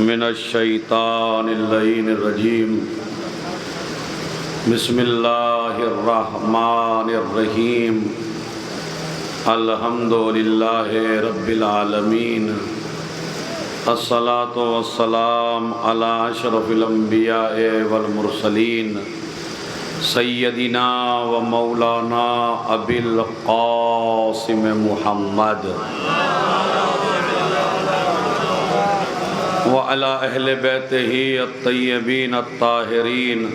من الشیطان اللعین الرجیم بسم اللہ الرحمن الرحیم الحمدللہ رب العالمین الصلاۃ والسلام علی اشرف الانبیاء والمرسلین سیدنا و مولانا ابی القاسم محمد وعلی اہل بیتہ الطیبین الطاہرین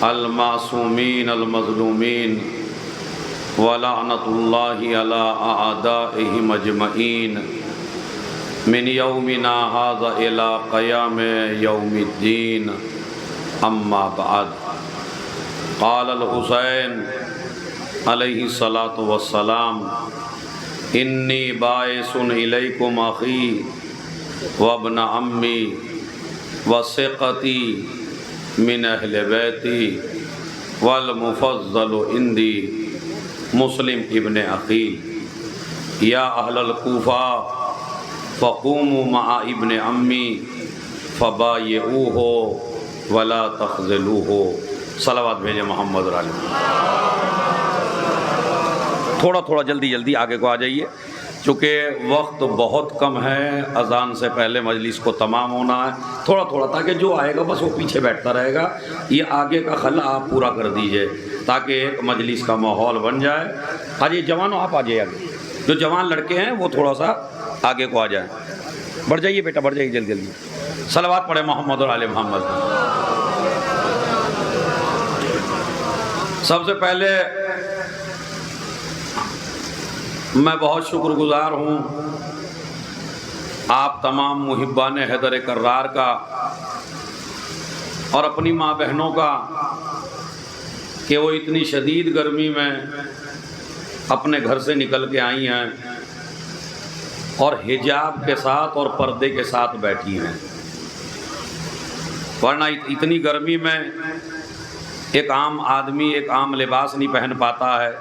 المعصومین المظلومین ولعنۃ اللہ علی اعدائہم اجمعین من یومنا ھذا الی قیام یوم الدین اما بعد قال الحسین علیہ الصلاۃ والسلام انی باعث الیکم اخی وابن عمی وثقتی من اہل بیتی والمفضل عندی مسلم ابن عقیل یا اہل الکوفہ فقوموا مع ابن عمی فبایعوہ ولا تخذلوہ۔ صلوات بھیجیں محمد علیہ۔ تھوڑا جلدی آگے کو آ جائیے، چونکہ وقت بہت کم ہے، اذان سے پہلے مجلس کو تمام ہونا ہے۔ تھوڑا تاکہ جو آئے گا بس وہ پیچھے بیٹھتا رہے گا، یہ آگے کا خلا آپ پورا کر دیجئے تاکہ ایک مجلس کا ماحول بن جائے۔ آجئے جوانوں، آپ آجئے آگے، جو جوان لڑکے ہیں وہ تھوڑا سا آگے کو آ جائیں۔ بڑھ جائیے بیٹا، بڑھ جائیے جلدی۔ صلوات پڑھیں محمد اور آل محمد۔ سب سے پہلے میں بہت شکر گزار ہوں آپ تمام محبان حیدر کرار کا اور اپنی ماں بہنوں کا کہ وہ اتنی شدید گرمی میں اپنے گھر سے نکل کے آئی ہیں اور حجاب کے ساتھ اور پردے کے ساتھ بیٹھی ہیں، ورنہ اتنی گرمی میں ایک عام آدمی ایک عام لباس نہیں پہن پاتا ہے،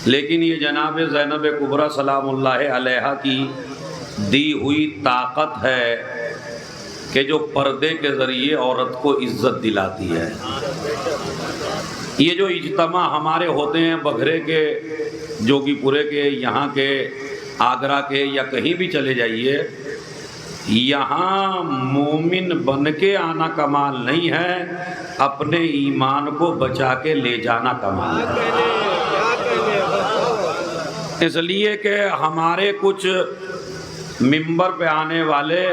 لیکن یہ جناب زینب کبریٰ سلام اللہ علیہا کی دی ہوئی طاقت ہے کہ جو پردے کے ذریعے عورت کو عزت دلاتی ہے۔ یہ جو اجتماع ہمارے ہوتے ہیں بگھرے کے، جوگی پورے کے، یہاں کے، آگرہ کے، یا کہیں بھی چلے جائیے، یہاں مومن بن کے آنا کمال نہیں ہے، اپنے ایمان کو بچا کے لے جانا کمال ہے۔ اس لیے کہ ہمارے کچھ منبر پہ آنے والے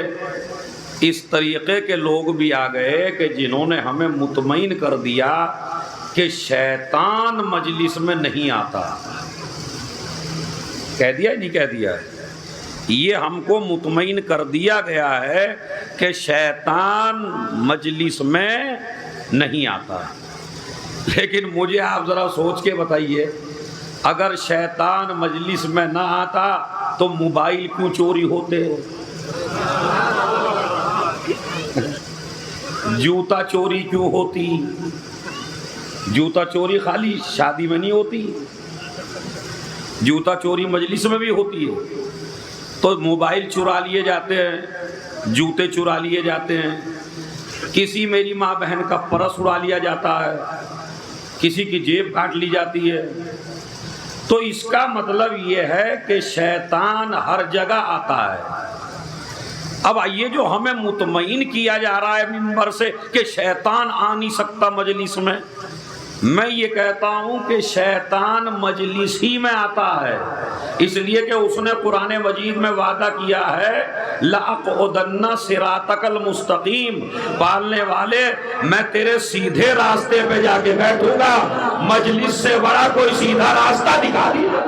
اس طریقے کے لوگ بھی آ گئے کہ جنہوں نے ہمیں مطمئن کر دیا کہ شیطان مجلس میں نہیں آتا۔ کہہ دیا نہیں کہہ دیا؟ یہ ہم کو مطمئن کر دیا گیا ہے کہ شیطان مجلس میں نہیں آتا۔ لیکن مجھے آپ ذرا سوچ کے بتائیے، اگر شیطان مجلس میں نہ آتا تو موبائل کیوں چوری ہوتے؟ جوتا چوری کیوں ہوتی؟ جوتا چوری خالی شادی میں نہیں ہوتی، جوتا چوری مجلس میں بھی ہوتی ہے۔ تو موبائل چرا لیے جاتے ہیں، جوتے چرا لیے جاتے ہیں، کسی میری ماں بہن کا پرس اڑا لیا جاتا ہے، کسی کی جیب کاٹ لی جاتی ہے۔ تو اس کا مطلب یہ ہے کہ شیطان ہر جگہ آتا ہے۔ اب یہ جو ہمیں مطمئن کیا جا رہا ہے منبر سے کہ شیطان آ نہیں سکتا مجلس میں، میں یہ کہتا ہوں کہ شیطان مجلس ہی میں آتا ہے، اس لیے کہ اس نے قرآن مجید میں وعدہ کیا ہے لَأَقْعُدَنَّ صِرَاطَكَ الْمُسْتَقِيمَ، پالنے والے میں تیرے سیدھے راستے پہ جا کے بیٹھوں گا۔ مجلس سے بڑا کوئی سیدھا راستہ دکھا دیا۔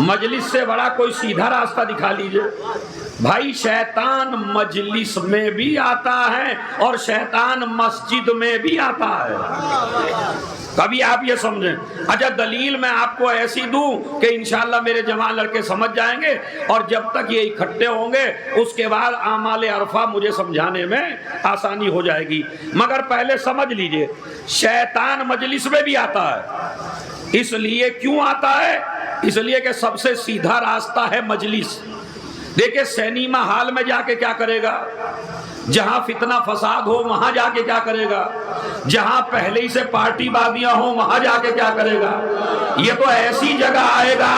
مجلس سے بڑا کوئی سیدھا راستہ دکھا لیجئے۔ بھائی شیطان مجلس میں بھی آتا ہے اور شیطان مسجد میں بھی آتا ہے. کبھی آپ یہ سمجھیں. اچھا دلیل میں آپ کو ایسی دوں کہ انشاءاللہ میرے جوان لڑکے سمجھ جائیں گے، اور جب تک یہ اکٹھے ہوں گے اس کے بعد اعمال عرفہ مجھے سمجھانے میں آسانی ہو جائے گی. مگر پہلے سمجھ لیجئے، شیطان مجلس میں بھی آتا ہے. اس لیے کیوں آتا ہے؟ اس لیے کہ سب سے سیدھا راستہ ہے مجلس. دیکھیں سینما ہال میں جا کے کیا کرے گا؟ جہاں فتنہ فساد ہو وہاں جا کے کیا کرے گا؟ جہاں پہلے ہی سے پارٹی بازیاں ہوں وہاں جا کے کیا کرے گا؟ یہ تو ایسی جگہ آئے گا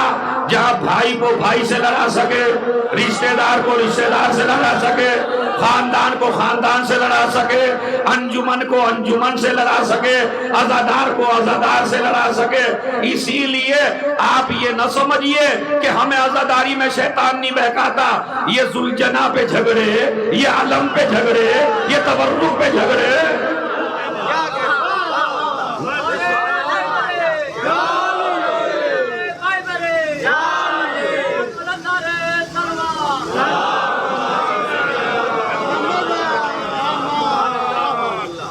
جہاں بھائی کو بھائی سے لڑا سکے، رشتہ دار کو رشتہ دار سے لڑا سکے، خاندان کو خاندان سے لڑا سکے، انجمن کو انجمن سے لڑا سکے، عزادار کو عزادار سے لڑا سکے. اسی لیے آپ یہ نہ سمجھیے کہ ہمیں عزاداری میں شیطان نہیں بہکاتا. یہ ذوالجناح پہ جھگڑے، یہ علم پہ جھگڑے، یہ تبرک پہ جھگڑے.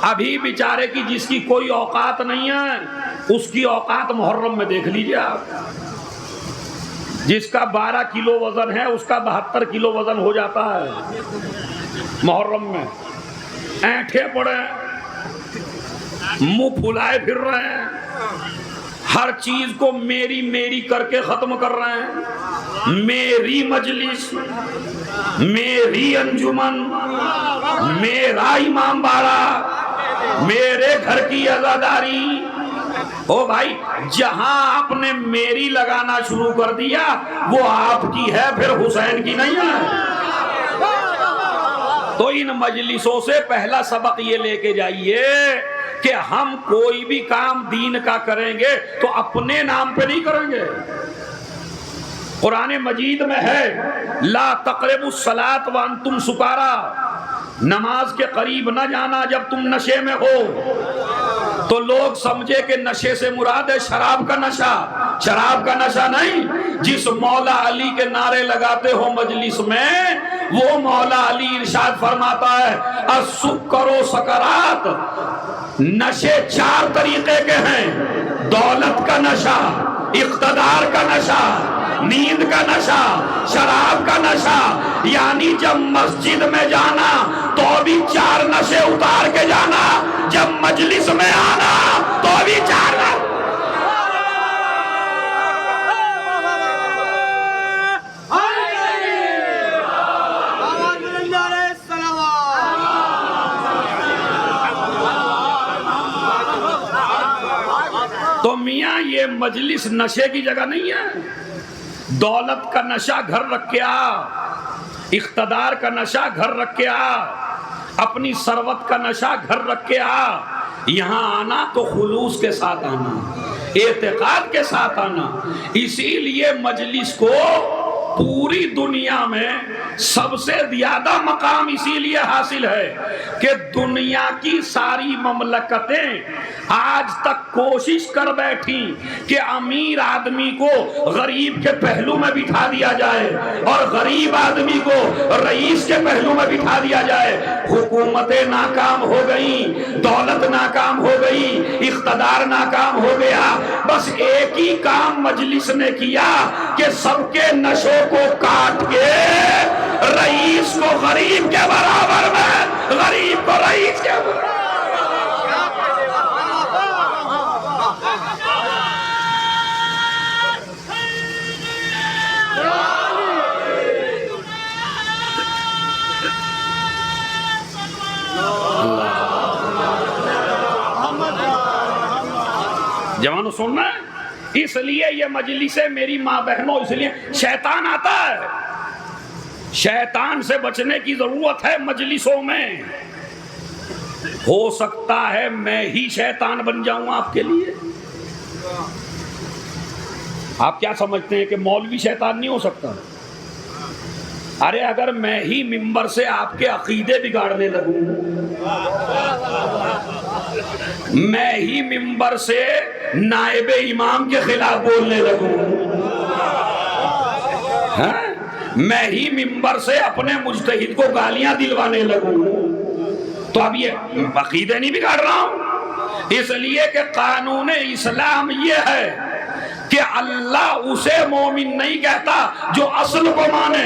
ابھی بیچارے کی جس کی کوئی اوقات نہیں ہے اس کی اوقات محرم میں دیکھ لیجئے آپ. جس کا 12 کلو وزن ہے اس کا 72 کلو وزن ہو جاتا ہے محرم میں. اینٹھے پڑے منہ پھلائے پھر رہے ہیں، ہر چیز کو میری میری کر کے ختم کر رہے ہیں. میری مجلس، میری انجمن، میرا امام باڑہ، میرے گھر کی عزاداری. او بھائی جہاں آپ نے میری لگانا شروع کر دیا وہ آپ کی ہے، پھر حسین کی نہیں ہے. تو ان مجلسوں سے پہلا سبق یہ لے کے جائیے کہ ہم کوئی بھی کام دین کا کریں گے تو اپنے نام پہ نہیں کریں گے. قرآن مجید میں ہے لا تقربوا الصلاۃ وانتم سکارا، نماز کے قریب نہ جانا جب تم نشے میں ہو. تو لوگ سمجھے کہ نشے سے مراد ہے شراب کا نشہ. شراب کا نشہ نہیں. جس مولا علی کے نعرے لگاتے ہو مجلس میں وہ مولا علی ارشاد فرماتا ہے السکر و سکرات. نشے 4 طریقے کے ہیں: دولت کا نشہ، اقتدار کا نشہ، نیند کا نشہ، شراب کا نشہ. یعنی جب مسجد میں جانا تو بھی 4 نشے اتار کے جانا، جب مجلس میں آنا تو بھی 4 نشے. تو میاں یہ مجلس نشے کی جگہ نہیں ہے. دولت کا نشہ گھر رکھ کے آ، اقتدار کا نشہ گھر رکھ کے آ، اپنی ثروت کا نشہ گھر رکھ کے آ. یہاں آنا تو خلوص کے ساتھ آنا، اعتقاد کے ساتھ آنا. اسی لیے مجلس کو پوری دنیا میں سب سے زیادہ مقام اسی لیے حاصل ہے کہ دنیا کی ساری مملکتیں آج تک کوشش کر بیٹھی کہ امیر آدمی کو غریب کے پہلو میں بٹھا دیا جائے اور غریب آدمی کو رئیس کے پہلو میں بٹھا دیا جائے. حکومتیں ناکام ہو گئیں، دولت ناکام ہو گئی، اقتدار ناکام ہو گیا. بس ایک ہی کام مجلس نے کیا کہ سب کے نشوں کو کاٹ کے رئیس کو غریب کے برابر میں، غریب کو رئیس کے برابر. جوانوں سننا ہے. اس لیے یہ مجلس ہے میری ماں بہنوں، اس لیے شیطان آتا ہے. شیطان سے بچنے کی ضرورت ہے مجلسوں میں. ہو سکتا ہے میں ہی شیطان بن جاؤں آپ کے لیے. آپ کیا سمجھتے ہیں کہ مولوی شیطان نہیں ہو سکتا؟ ارے اگر میں ہی ممبر سے آپ کے عقیدے بگاڑنے لگوں، میں ہی ممبر سے نائب امام کے خلاف بولنے لگوں، میں ہی منبر سے اپنے مجتہد کو گالیاں دلوانے لگوں تو اب یہ عقیدے نہیں بگاڑ رہا ہوں، اس لیے کہ قانون اسلام یہ ہے کہ اللہ اسے مومن نہیں کہتا جو اصل کو مانے،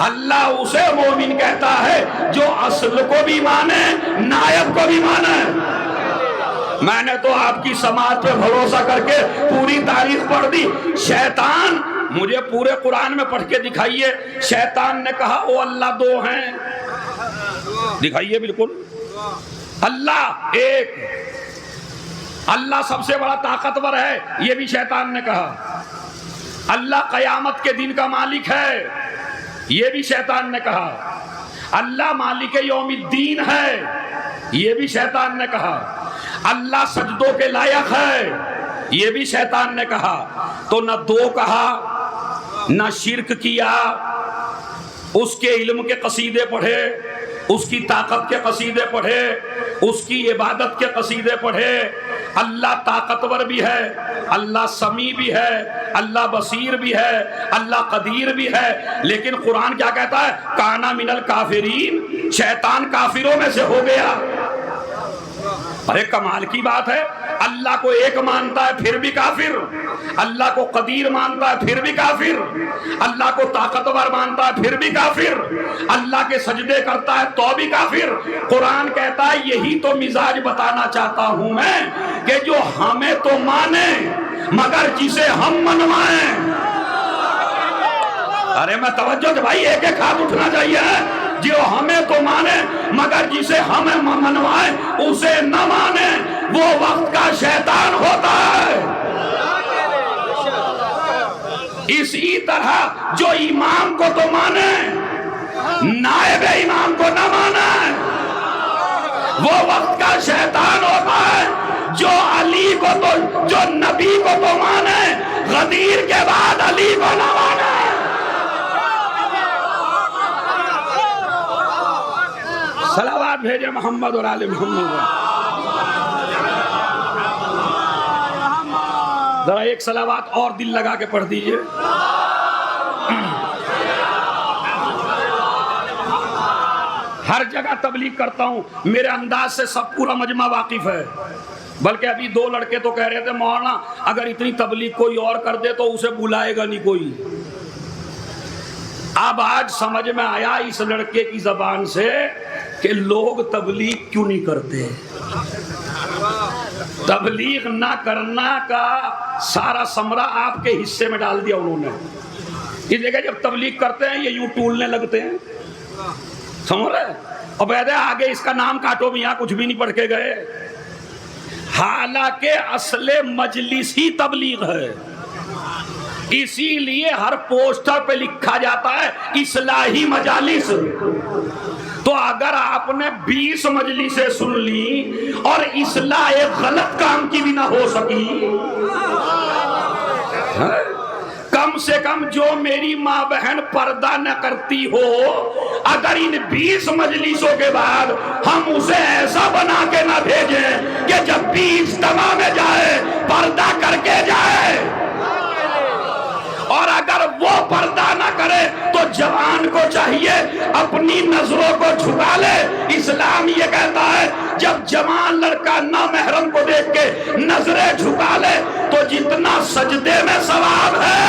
اللہ اسے مومن کہتا ہے جو اصل کو بھی مانے نائب کو بھی مانے۔ میں نے تو آپ کی سماعت پہ بھروسہ کر کے پوری تاریخ پڑھ دی۔ شیطان، مجھے پورے قرآن میں پڑھ کے دکھائیے شیطان نے کہا او اللہ دو ہیں، دکھائیے بالکل، اللہ ایک، اللہ سب سے بڑا طاقتور ہے، یہ بھی شیطان نے کہا، اللہ قیامت کے دن کا مالک ہے، یہ بھی شیطان نے کہا، اللہ مالک یوم الدین ہے، یہ بھی شیطان نے کہا، اللہ سجدوں کے لائق ہے، یہ بھی شیطان نے کہا۔ تو نہ دو کہا، نہ شرک کیا، اس کے علم کے قصیدے پڑھے، اس کی طاقت کے قصیدے پڑھے، اس کی عبادت کے قصیدے پڑھے۔ اللہ طاقتور بھی ہے، اللہ سمیع بھی ہے، اللہ بصیر بھی ہے، اللہ قدیر بھی ہے، لیکن قرآن کیا کہتا ہے؟ کانا من الکافرین، شیطان کافروں میں سے ہو گیا۔ ارے کمال کی بات ہے، اللہ کو ایک مانتا ہے پھر بھی کافر، اللہ کو قدیر مانتا ہے پھر بھی کافر، اللہ کو طاقتور مانتا ہے پھر بھی کافر، اللہ کے سجدے کرتا ہے تو بھی کافر۔ قرآن کہتا ہے یہی تو مزاج بتانا چاہتا ہوں میں کہ جو ہمیں تو مانے مگر جسے ہم منوائیں۔ ارے میں توجہ کہ بھائی ایک ایک ہاتھ اٹھنا چاہیے، جو ہمیں تو مانے مگر جسے ہمیں منوائے اسے نہ مانے وہ وقت کا شیطان ہوتا ہے۔ اسی طرح جو امام کو تو مانے نائب امام کو نہ مانے وہ وقت کا شیطان ہوتا ہے۔ جو علی کو تو، جو نبی کو تو مانے غدیر کے بعد علی کو نہ مانے۔ صلوات بھیجے محمد اور آل محمد۔ ذرا ایک صلوات اور دل لگا کے پڑھ دیجئے۔ ہر جگہ تبلیغ کرتا ہوں، میرے انداز سے سب پورا مجمع واقف ہے، بلکہ ابھی دو لڑکے تو کہہ رہے تھے مولانا اگر اتنی تبلیغ کوئی اور کر دے تو اسے بلائے گا نہیں کوئی۔ اب آج سمجھ میں آیا اس لڑکے کی زبان سے کہ لوگ تبلیغ کیوں نہیں کرتے۔ تبلیغ نہ کرنا کا سارا ثمرہ آپ کے حصے میں ڈال دیا انہوں نے۔ اس لیے کہ جب تبلیغ کرتے ہیں یہ یوں ٹولنے لگتے ہیں، سمجھ رہے؟ اور بیدے آگے اس کا نام کاٹو بھی، یہاں کچھ بھی نہیں پڑھ کے گئے، حالانکہ اصل مجلس ہی تبلیغ ہے۔ اسی لیے ہر پوسٹر پہ لکھا جاتا ہے اصلاحی مجالس۔ تو اگر آپ نے 20 مجلسیں سن لی اور اصلاح ایک غلط کام کی بھی نہ ہو سکی، کم سے کم جو میری ماں بہن پردہ نہ کرتی ہو، اگر ان 20 مجلسوں کے بعد ہم اسے ایسا بنا کے نہ بھیجیں کہ جب 20 اجتماع میں جائے پردہ کر کے جائے، اور اگر وہ پردہ نہ کرے تو جوان کو چاہیے اپنی نظروں کو جھکا لے۔ اسلام یہ کہتا ہے جب جوان لڑکا نامحرم کو دیکھ کے نظریں جھکا لے تو جتنا سجدے میں ثواب ہے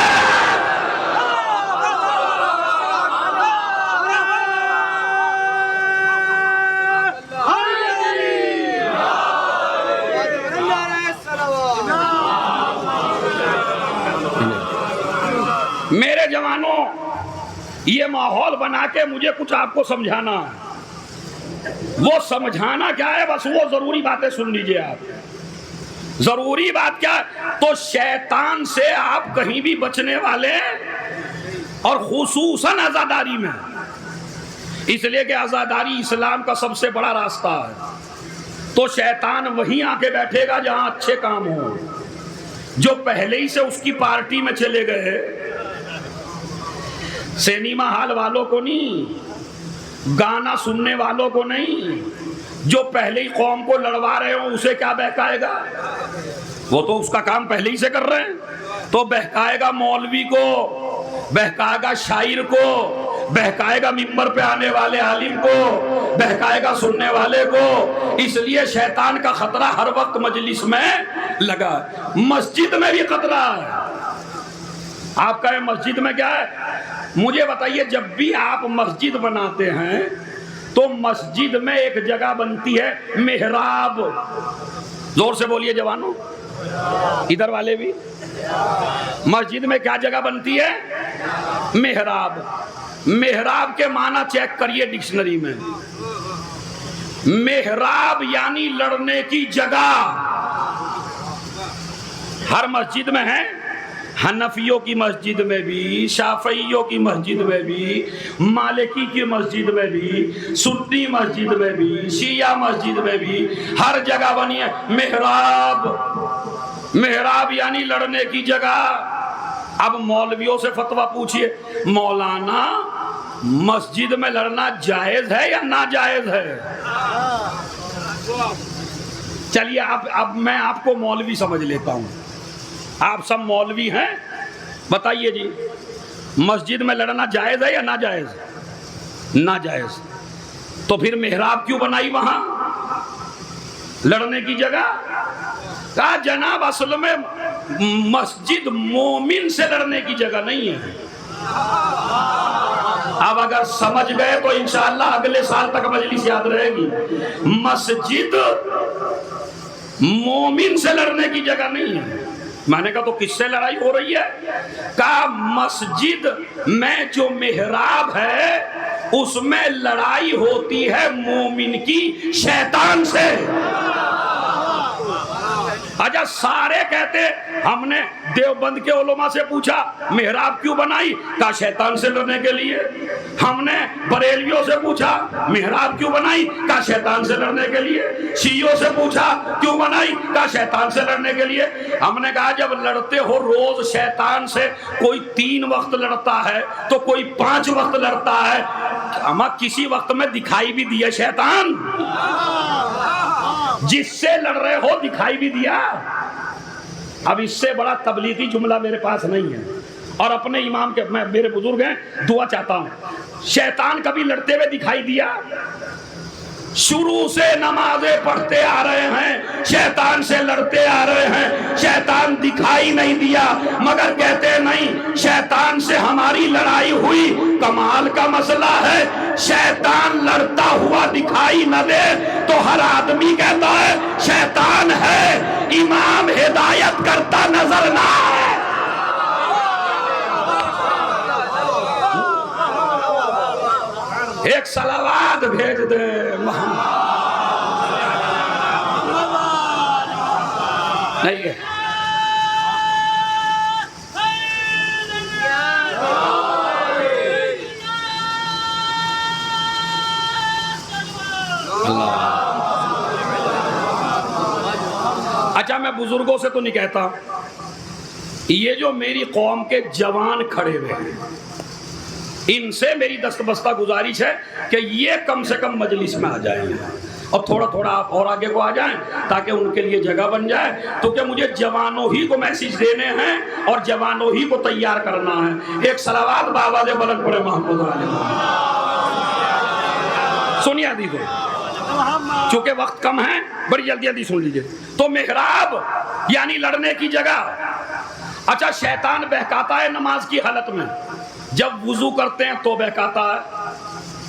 میرے جوانوں، یہ ماحول بنا کے مجھے کچھ آپ کو سمجھانا ہے۔ وہ سمجھانا کیا ہے؟ بس وہ ضروری باتیں سن لیجئے آپ۔ ضروری بات کیا ہے؟ تو شیطان سے آپ کہیں بھی بچنے والے، اور خصوصاً عزاداری میں، اس لیے کہ عزاداری اسلام کا سب سے بڑا راستہ ہے۔ تو شیطان وہیں آ کے بیٹھے گا جہاں اچھے کام ہوں۔ جو پہلے ہی سے اس کی پارٹی میں چلے گئے، سینما ہال والوں کو نہیں، گانا سننے والوں کو نہیں، جو پہلے ہی قوم کو لڑوا رہے ہوں اسے کیا بہکائے گا؟ وہ تو اس کا کام پہلے ہی سے کر رہے ہیں۔ تو بہکائے گا مولوی کو، بہکائے گا شاعر کو، بہکائے گا ممبر پہ آنے والے عالم کو، بہکائے گا سننے والے کو۔ اس لیے شیطان کا خطرہ ہر وقت مجلس میں لگا۔ مسجد میں بھی خطرہ ہے۔ آپ کہیں مسجد میں کیا ہے؟ مجھے بتائیے، جب بھی آپ مسجد بناتے ہیں تو مسجد میں ایک جگہ بنتی ہے محراب۔ زور سے بولیے جوانوں، ادھر والے بھی۔ مسجد میں کیا جگہ بنتی ہے؟ محراب۔ محراب کے معنی چیک کریے ڈکشنری میں۔ محراب یعنی لڑنے کی جگہ۔ ہر مسجد میں ہے، حنفیوں کی مسجد میں بھی، شافعیوں کی مسجد میں بھی، مالکی کی مسجد میں بھی، سنی مسجد میں بھی، شیعہ مسجد میں بھی، ہر جگہ بنی ہے محراب۔ محراب یعنی لڑنے کی جگہ۔ اب مولویوں سے فتویٰ پوچھئے، مولانا مسجد میں لڑنا جائز ہے یا ناجائز ہے؟ چلیے اب میں آپ کو مولوی سمجھ لیتا ہوں، آپ سب مولوی ہیں، بتائیے جی مسجد میں لڑنا جائز ہے یا ناجائز؟ ناجائز۔ تو پھر محراب کیوں بنائی وہاں لڑنے کی جگہ؟ کہا جناب اصل میں مسجد مومن سے لڑنے کی جگہ نہیں ہے۔ اب اگر سمجھ گئے تو انشاءاللہ اگلے سال تک مجلس یاد رہے گی۔ مسجد مومن سے لڑنے کی جگہ نہیں ہے۔ میں نے کہا تو کس سے لڑائی ہو رہی ہے؟ کہا مسجد میں جو محراب ہے اس میں لڑائی ہوتی ہے مومن کی شیطان سے۔ اچھا سارے کہتے ہم نے دیوبند کے علماء سے پوچھا محراب کیوں بنائی؟ کہا شیطان سے لڑنے کے لیے۔ ہم نے بریلویوں سے پوچھا محراب کیوں بنائی؟ کہا شیطان سے لڑنے کے لیے۔ شیعوں سے پوچھا کیوں بنائی؟ کہا شیطان سے لڑنے کے لیے۔ ہم نے کہا جب لڑتے ہو روز شیطان سے، کوئی 3 وقت لڑتا ہے تو کوئی 5 وقت لڑتا ہے، اما کسی وقت میں دکھائی بھی دیا شیطان؟ جس سے لڑ رہے ہو دکھائی بھی دیا؟ اب اس سے بڑا تبلیغی جملہ میرے پاس نہیں ہے، اور اپنے امام کے میں میرے بزرگ ہیں دعا چاہتا ہوں، شیطان کبھی لڑتے ہوئے دکھائی دیا؟ شروع سے نمازیں پڑھتے آ رہے ہیں، شیطان سے لڑتے آ رہے ہیں، شیطان دکھائی نہیں دیا، مگر کہتے نہیں شیطان سے ہماری لڑائی ہوئی۔ کمال کا مسئلہ ہے، شیطان لڑتا ہوا دکھائی نہ دے تو ہر آدمی کہتا ہے شیطان ہے، امام ہدایت کرتا نظر نہ آئے۔ ایک صلوات بھیج دے محمد نہیں ہے۔ اچھا میں بزرگوں سے تو نہیں کہتا، یہ جو میری قوم کے جوان کھڑے ہوئے ہیں ان سے میری دستبستہ گزارش ہے کہ یہ کم سے کم مجلس میں آ جائیں اور تھوڑا تھوڑا آپ اور آگے کو آ جائیں تاکہ ان کے لیے جگہ بن جائے، تو کہ مجھے جوانوں ہی کو میسیج دینے ہیں اور جوانوں ہی کو تیار کرنا ہے۔ ایک صلوات بآواز بلند پڑے محمد علیہ سنیے حدیث کو، چونکہ وقت کم ہے بڑی جلدی جلدی سن لیجئے۔ تو محراب یعنی لڑنے کی جگہ۔ اچھا شیطان بہکاتا ہے نماز کی حالت میں، جب وضو کرتے ہیں تو بہکاتا ہے،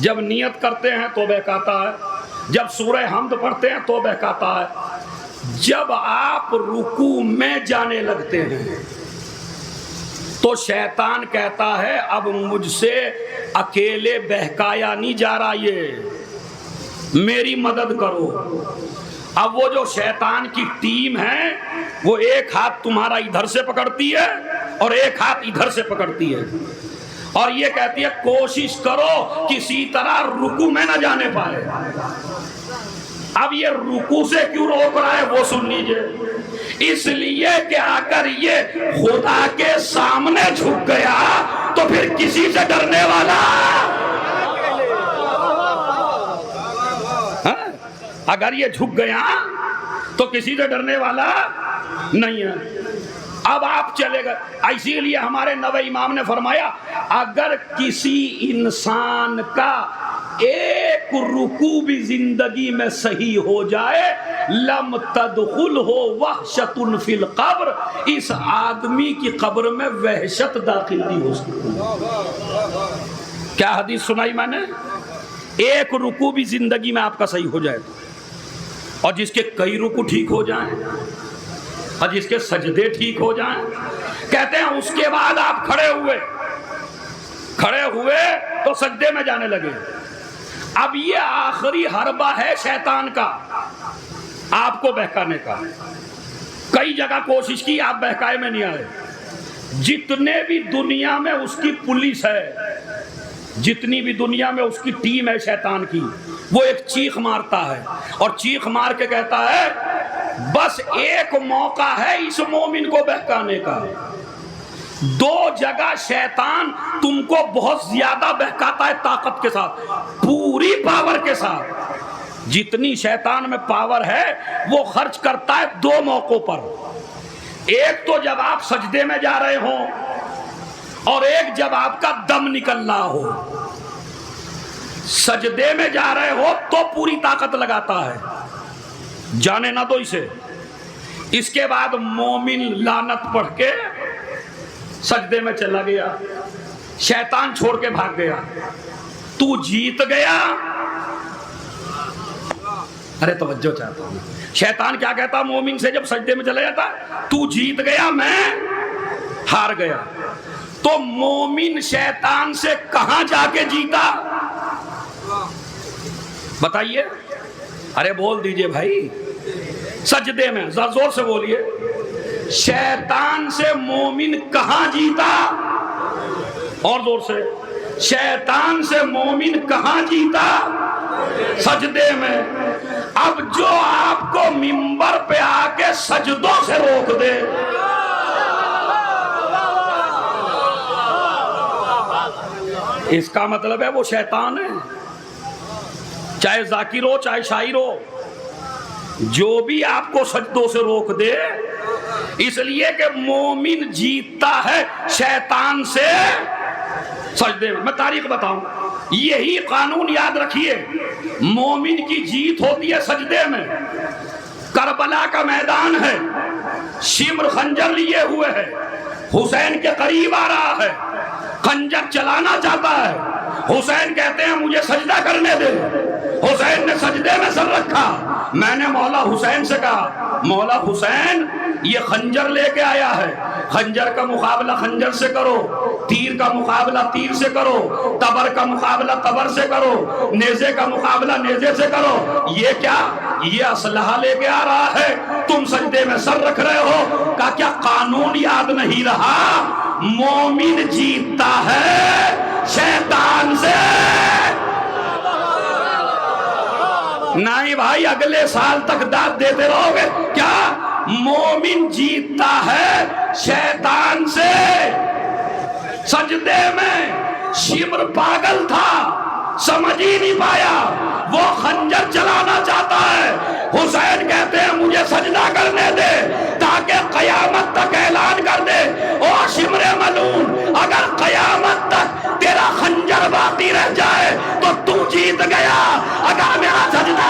جب نیت کرتے ہیں تو بہکاتا ہے، جب سورہ حمد پڑھتے ہیں تو بہکاتا ہے، جب آپ رکوع میں جانے لگتے ہیں تو شیطان کہتا ہے اب مجھ سے اکیلے بہکایا نہیں جا رہا، یہ میری مدد کرو۔ اب وہ جو شیطان کی ٹیم ہے وہ ایک ہاتھ تمہارا ادھر سے پکڑتی ہے اور ایک ہاتھ ادھر سے پکڑتی ہے، اور یہ کہتی ہے کوشش کرو کسی طرح رکوع میں نہ جانے پائے۔ اب یہ رکوع سے کیوں روک رہا ہے وہ سن لیجئے، اس لیے کہ اگر یہ خدا کے سامنے جھک گیا تو پھر کسی سے ڈرنے والا، اگر یہ جھک گیا تو کسی سے ڈرنے والا نہیں ہے۔ اب آپ چلے گئے. اسی لیے ہمارے نوے امام نے فرمایا اگر کسی انسان کا ایک رکوع بھی زندگی میں صحیح ہو جائے لم تدخلہ وحشت فی القبر، اس آدمی کی قبر میں وحشت داخل نہیں ہو سکتی. کیا حدیث سنائی میں نے؟ ایک رکوع بھی زندگی میں آپ کا صحیح ہو جائے تو، اور جس کے کئی رکوع ٹھیک ہو جائیں اور جس کے سجدے ٹھیک ہو جائیں، کہتے ہیں اس کے بعد آپ کھڑے ہوئے تو سجدے میں جانے لگے. اب یہ آخری حربہ ہے شیطان کا آپ کو بہکانے کا. کئی جگہ کوشش کی، آپ بہکائے میں نہیں آئے. جتنے بھی دنیا میں اس کی پولیس ہے، جتنی بھی دنیا میں اس کی ٹیم ہے شیطان کی، وہ ایک چیخ مارتا ہے اور چیخ مار کے کہتا ہے بس ایک موقع ہے اس مومن کو بہکانے کا. دو جگہ شیطان تم کو بہت زیادہ بہکاتا ہے، طاقت کے ساتھ، پوری پاور کے ساتھ. جتنی شیطان میں پاور ہے وہ خرچ کرتا ہے دو موقعوں پر. ایک تو جب آپ سجدے میں جا رہے ہوں، اور ایک جب آپ کا دم نکلنا ہو. سجدے میں جا رہے ہو تو پوری طاقت لگاتا ہے، جانے نہ دو اسے. اس کے بعد مومن لعنت پڑھ کے سجدے میں چلا گیا، شیطان چھوڑ کے بھاگ گیا. تو جیت گیا. ارے توجہ چاہتا ہوں، شیطان کیا کہتا مومن سے جب سجدے میں چلا جاتا؟ تو جیت گیا، میں ہار گیا. تو مومن شیطان سے کہاں جا کے جیتا بتائیے؟ ارے بول دیجئے بھائی. سجدے میں، زور سے بولیے. شیطان سے مومن کہاں جیتا؟ اور زور سے. شیطان سے مومن کہاں جیتا؟ سجدے میں. اب جو آپ کو منبر پہ آ کے سجدوں سے روک دے، اس کا مطلب ہے وہ شیطان ہے. چاہے ذاکر ہو چاہے شاعر ہو، جو بھی آپ کو سجدوں سے روک دے، اس لیے کہ مومن جیتتا ہے شیطان سے سجدے میں. میں تاریخ بتاؤں، یہی قانون یاد رکھیے. مومن کی جیت ہوتی ہے سجدے میں. کربلا کا میدان ہے، شمر خنجر لیے ہوئے ہے، حسین کے قریب آ رہا ہے، خنجر چلانا چاہتا ہے. حسین کہتے ہیں مجھے سجدہ کرنے دے. حسین نے سجدے میں سر رکھا. میں نے مولا حسین سے کہا مولا حسین یہ خنجر لے کے آیا ہے، خنجر کا مقابلہ خنجر سے کرو، تیر کا مقابلہ تیر سے کرو، تبر کا مقابلہ تبر سے کرو، نیزے کا مقابلہ نیزے سے کرو. یہ کیا؟ یہ اسلحہ لے کے آ رہا ہے، تم سجدے میں سر رکھ رہے ہو. کہا کیا قانون یاد نہیں رہا؟ مومن جیتتا ہے شیطان سے. نہیں بھائی، اگلے سال تک داد دیتے رہو گے کیا؟ مومن جیتتا ہے شیطان سے. سجدے میں شمر پاگل تھا، سمجھ ہی نہیں پایا، وہ خنجر چلانا چاہتا ہے. حسین کہتے ہیں مجھے سجدہ کرنے دے تاکہ قیامت تک اعلان کر دے او شمر ملعون، اگر قیامت تک تیرا خنجر باقی رہ جائے تو جیت گیا، اگر میرا سجدہ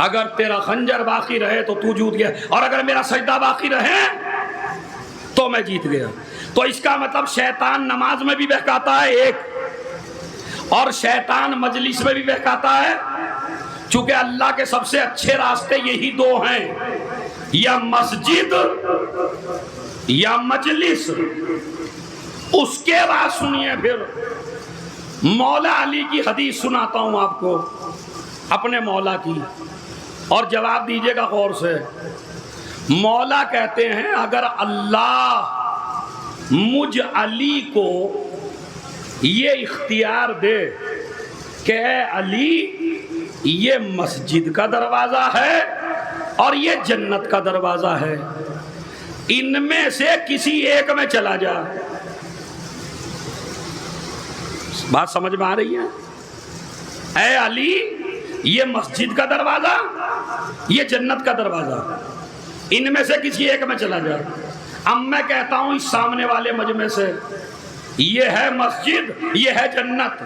اگر تیرا خنجر باقی رہے تو جیت گیا، اور اگر میرا سجدہ باقی رہے تو میں جیت گیا. تو اس کا مطلب شیطان نماز میں بھی بہکاتا ہے ایک، اور شیطان مجلس میں بھی بہکاتا ہے. چونکہ اللہ کے سب سے اچھے راستے یہی دو ہیں، یا مسجد یا مجلس. اس کے بعد سنیے پھر مولا علی کی حدیث سناتا ہوں آپ کو، اپنے مولا کی، اور جواب دیجئے گا غور سے. مولا کہتے ہیں اگر اللہ مجھ علی کو یہ اختیار دے کہ اے علی یہ مسجد کا دروازہ ہے اور یہ جنت کا دروازہ ہے، ان میں سے کسی ایک میں چلا جا۔ بات سمجھ میں آ رہی ہے؟ اے علی، یہ مسجد کا دروازہ، یہ جنت کا دروازہ، ان میں سے کسی ایک میں چلا جا۔ اب میں کہتا ہوں اس سامنے والے مجمع سے، یہ ہے مسجد، یہ ہے جنت،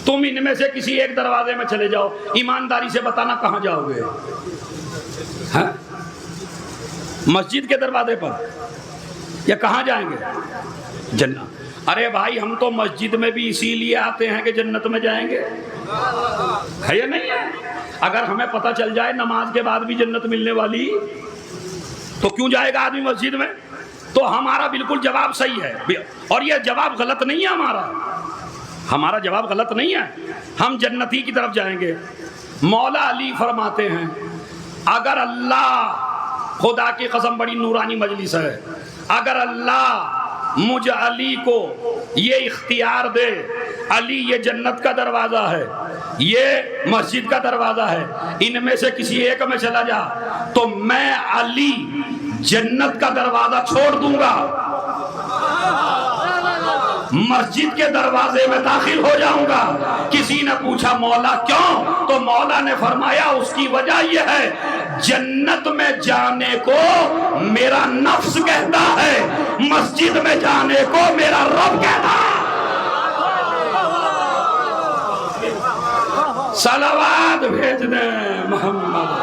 تم ان میں سے کسی ایک دروازے میں چلے جاؤ، ایمانداری سے بتانا کہاں جاؤ گے؟ ہاں؟ مسجد کے دروازے پر یا کہاں جائیں گے؟ جنت۔ ارے بھائی، ہم تو مسجد میں بھی اسی لیے آتے ہیں کہ جنت میں جائیں گے، ہے یا نہیں ہے؟ اگر ہمیں پتہ چل جائے نماز کے بعد بھی جنت ملنے والی تو کیوں جائے گا آدمی مسجد میں؟ تو ہمارا بالکل جواب صحیح ہے، اور یہ جواب غلط نہیں ہے، ہمارا جواب غلط نہیں ہے، ہم جنتی کی طرف جائیں گے۔ مولا علی فرماتے ہیں اگر اللہ، خدا کی قسم بڑی نورانی مجلس ہے، اگر اللہ مجھ علی کو یہ اختیار دے، علی یہ جنت کا دروازہ ہے، یہ مسجد کا دروازہ ہے، ان میں سے کسی ایک میں چلا جا، تو میں علی جنت کا دروازہ چھوڑ دوں گا، مسجد کے دروازے میں داخل ہو جاؤں گا۔ کسی نے پوچھا مولا کیوں؟ تو مولا نے فرمایا اس کی وجہ یہ ہے، جنت میں جانے کو میرا نفس کہتا ہے، مسجد میں جانے کو میرا رب کہتا ہے۔ صلوات بھیج دیں محمد۔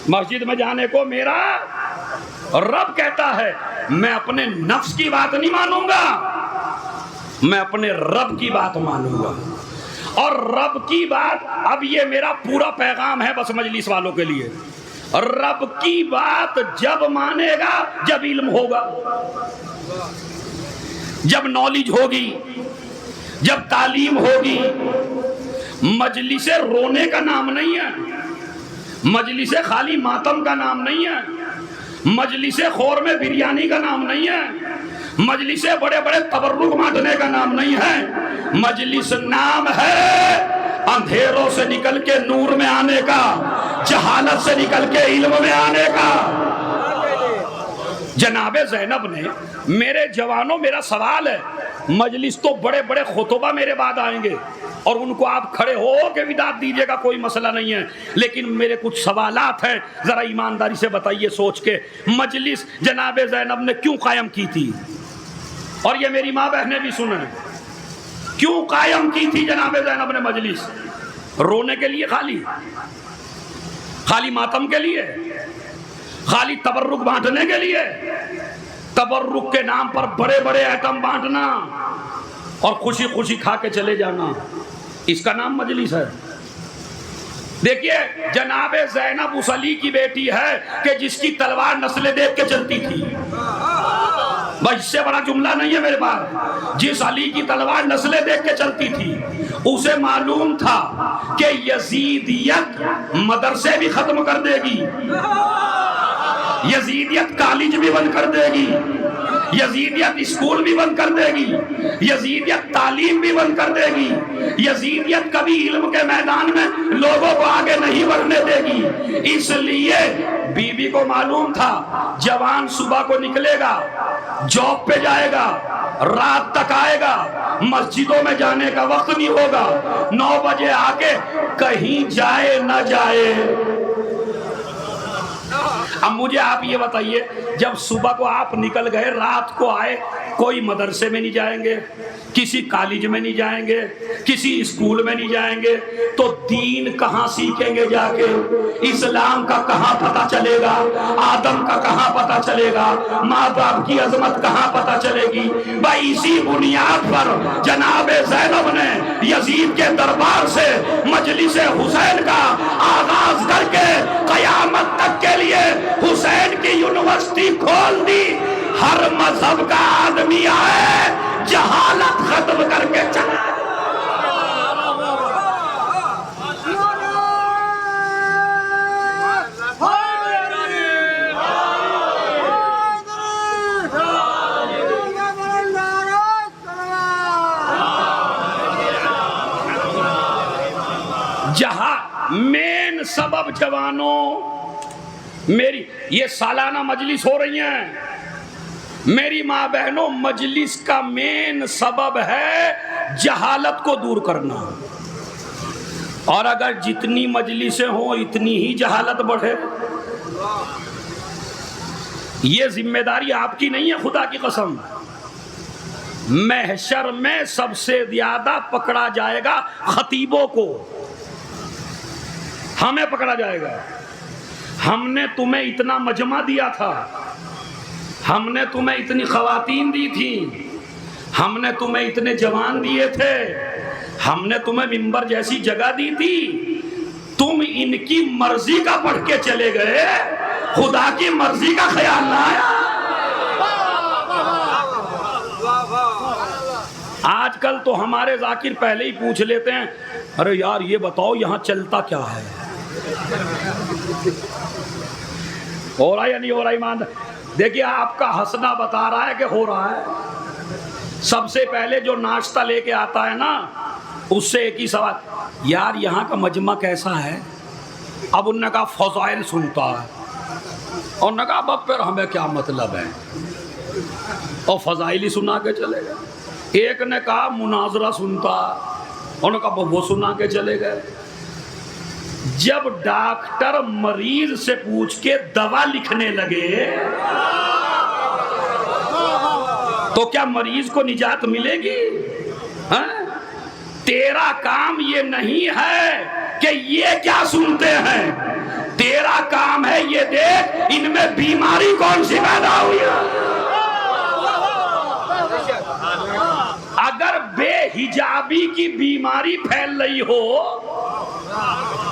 مسجد میں جانے کو میرا رب کہتا ہے، میں اپنے نفس کی بات نہیں مانوں گا، میں اپنے رب کی بات مانوں گا۔ اور رب کی بات، اب یہ میرا پورا پیغام ہے بس مجلس والوں کے لیے، رب کی بات جب مانے گا جب علم ہوگا، جب نالج ہوگی، جب تعلیم ہوگی۔ مجلس رونے کا نام نہیں ہے، مجلس خالی ماتم کا نام نہیں ہے، مجلس خور میں بریانی کا نام نہیں ہے، مجلس بڑے بڑے تبرک بانٹنے کا نام نہیں ہے، مجلس نام ہے اندھیروں سے نکل کے نور میں آنے کا، جہالت سے نکل کے علم میں آنے کا۔ جناب زینب نے، میرے جوانوں میرا سوال ہے، مجلس تو بڑے بڑے خطبہ میرے بعد آئیں گے اور ان کو آپ کھڑے ہو کے وداعت دیجیے گا، کوئی مسئلہ نہیں ہے، لیکن میرے کچھ سوالات ہیں، ذرا ایمانداری سے بتائیے سوچ کے، مجلس جناب زینب نے کیوں قائم کی تھی؟ اور یہ میری ماں بہنیں بھی سنیں، کیوں قائم کی تھی جناب زینب نے مجلس؟ رونے کے لیے؟ خالی ماتم کے لیے؟ خالی تبرک بانٹنے کے لیے؟ تبرک کے نام پر بڑے بڑے ایٹم بانٹنا اور خوشی خوشی کھا کے چلے جانا، اس کا نام مجلس ہے؟ دیکھیے، جناب زینب اس علی کی بیٹی ہے کہ جس کی تلوار نسلیں دیکھ کے چلتی تھی، بس اس سے بڑا جملہ نہیں ہے میرے پاس۔ جس علی کی تلوار نسلیں دیکھ کے چلتی تھی، اسے معلوم تھا کہ یزیدیت مدرسے بھی ختم کر دے گی، یزیدیت کالج بھی بند کر دے گی، یزیدیت اسکول بھی بند کر دے گی، یزیدیت تعلیم بھی بند کر دے گی، یزیدیت کبھی علم کے میدان میں لوگوں کو آگے نہیں بڑھنے دے گی۔ اس لیے بی بی کو معلوم تھا جوان صبح کو نکلے گا، جاب پہ جائے گا، رات تک آئے گا، مسجدوں میں جانے کا وقت نہیں ہوگا، 9 بجے آ کے کہیں جائے نہ جائے۔ اب مجھے آپ یہ بتائیے، جب صبح کو آپ نکل گئے، رات کو آئے، کوئی مدرسے میں نہیں جائیں گے، کسی کالج میں نہیں جائیں گے، کسی اسکول میں نہیں جائیں گے، تو دین کہاں سیکھیں گے جا کے؟ اسلام کا کہاں پتہ چلے گا؟ آدم کا کہاں پتہ چلے گا؟ ماں باپ کی عظمت کہاں پتہ چلے گی؟ بھائی اسی بنیاد پر جناب زینب نے یزید کے دربار سے مجلس حسین کا آغاز کر کے قیامت تک کے لیے حسین کی یونیورسٹی کھول دی۔ ہر مذہب کا آدمی آئے، جہالت ختم کر کے چلا۔ مین سبب جوانوں، میری یہ سالانہ مجلس ہو رہی ہیں، میری ماں بہنوں، مجلس کا مین سبب ہے جہالت کو دور کرنا، اور اگر جتنی مجلسیں ہوں اتنی ہی جہالت بڑھے۔ یہ ذمہ داری آپ کی نہیں ہے، خدا کی قسم۔ محشر میں سب سے زیادہ پکڑا جائے گا خطیبوں کو، ہمیں پکڑا جائے گا۔ ہم نے تمہیں اتنا مجمع دیا تھا، ہم نے تمہیں اتنی خواتین دی تھی، ہم نے تمہیں اتنے جوان دیے تھے، ہم نے تمہیں منبر جیسی جگہ دی تھی، تم ان کی مرضی کا پڑھ کے چلے گئے، خدا کی مرضی کا خیال نہ آیا۔ آج کل تو ہمارے ذاکر پہلے ہی پوچھ لیتے ہیں، ارے یار یہ بتاؤ یہاں چلتا کیا ہے، ہو رہا ہے یا نہیں ہو رہا؟ ایمان دیکھیے، آپ کا ہنسنا بتا رہا ہے کہ ہو رہا ہے۔ سب سے پہلے جو ناشتہ لے کے آتا ہے نا، اس سے ایک ہی سوال، یار یہاں کا مجمع کیسا ہے؟ اب انہوں نے کہا فضائل سنتا ہے، اور انہوں نے کہا اب پھر ہمیں کیا مطلب ہے، اور فضائل ہی سنا کے چلے گئے۔ ایک نے کہا مناظرہ سنتا، انہوں نے کہا وہ سنا کے چلے گئے۔ جب ڈاکٹر مریض سے پوچھ کے دوا لکھنے لگے تو کیا مریض کو نجات ملے گی؟ ہاں؟ تیرا کام یہ نہیں ہے کہ یہ کیا سنتے ہیں، تیرا کام ہے یہ دیکھ ان میں بیماری کون سی پیدا ہوئی ہے۔ اگر بے حجابی کی بیماری پھیل رہی ہو،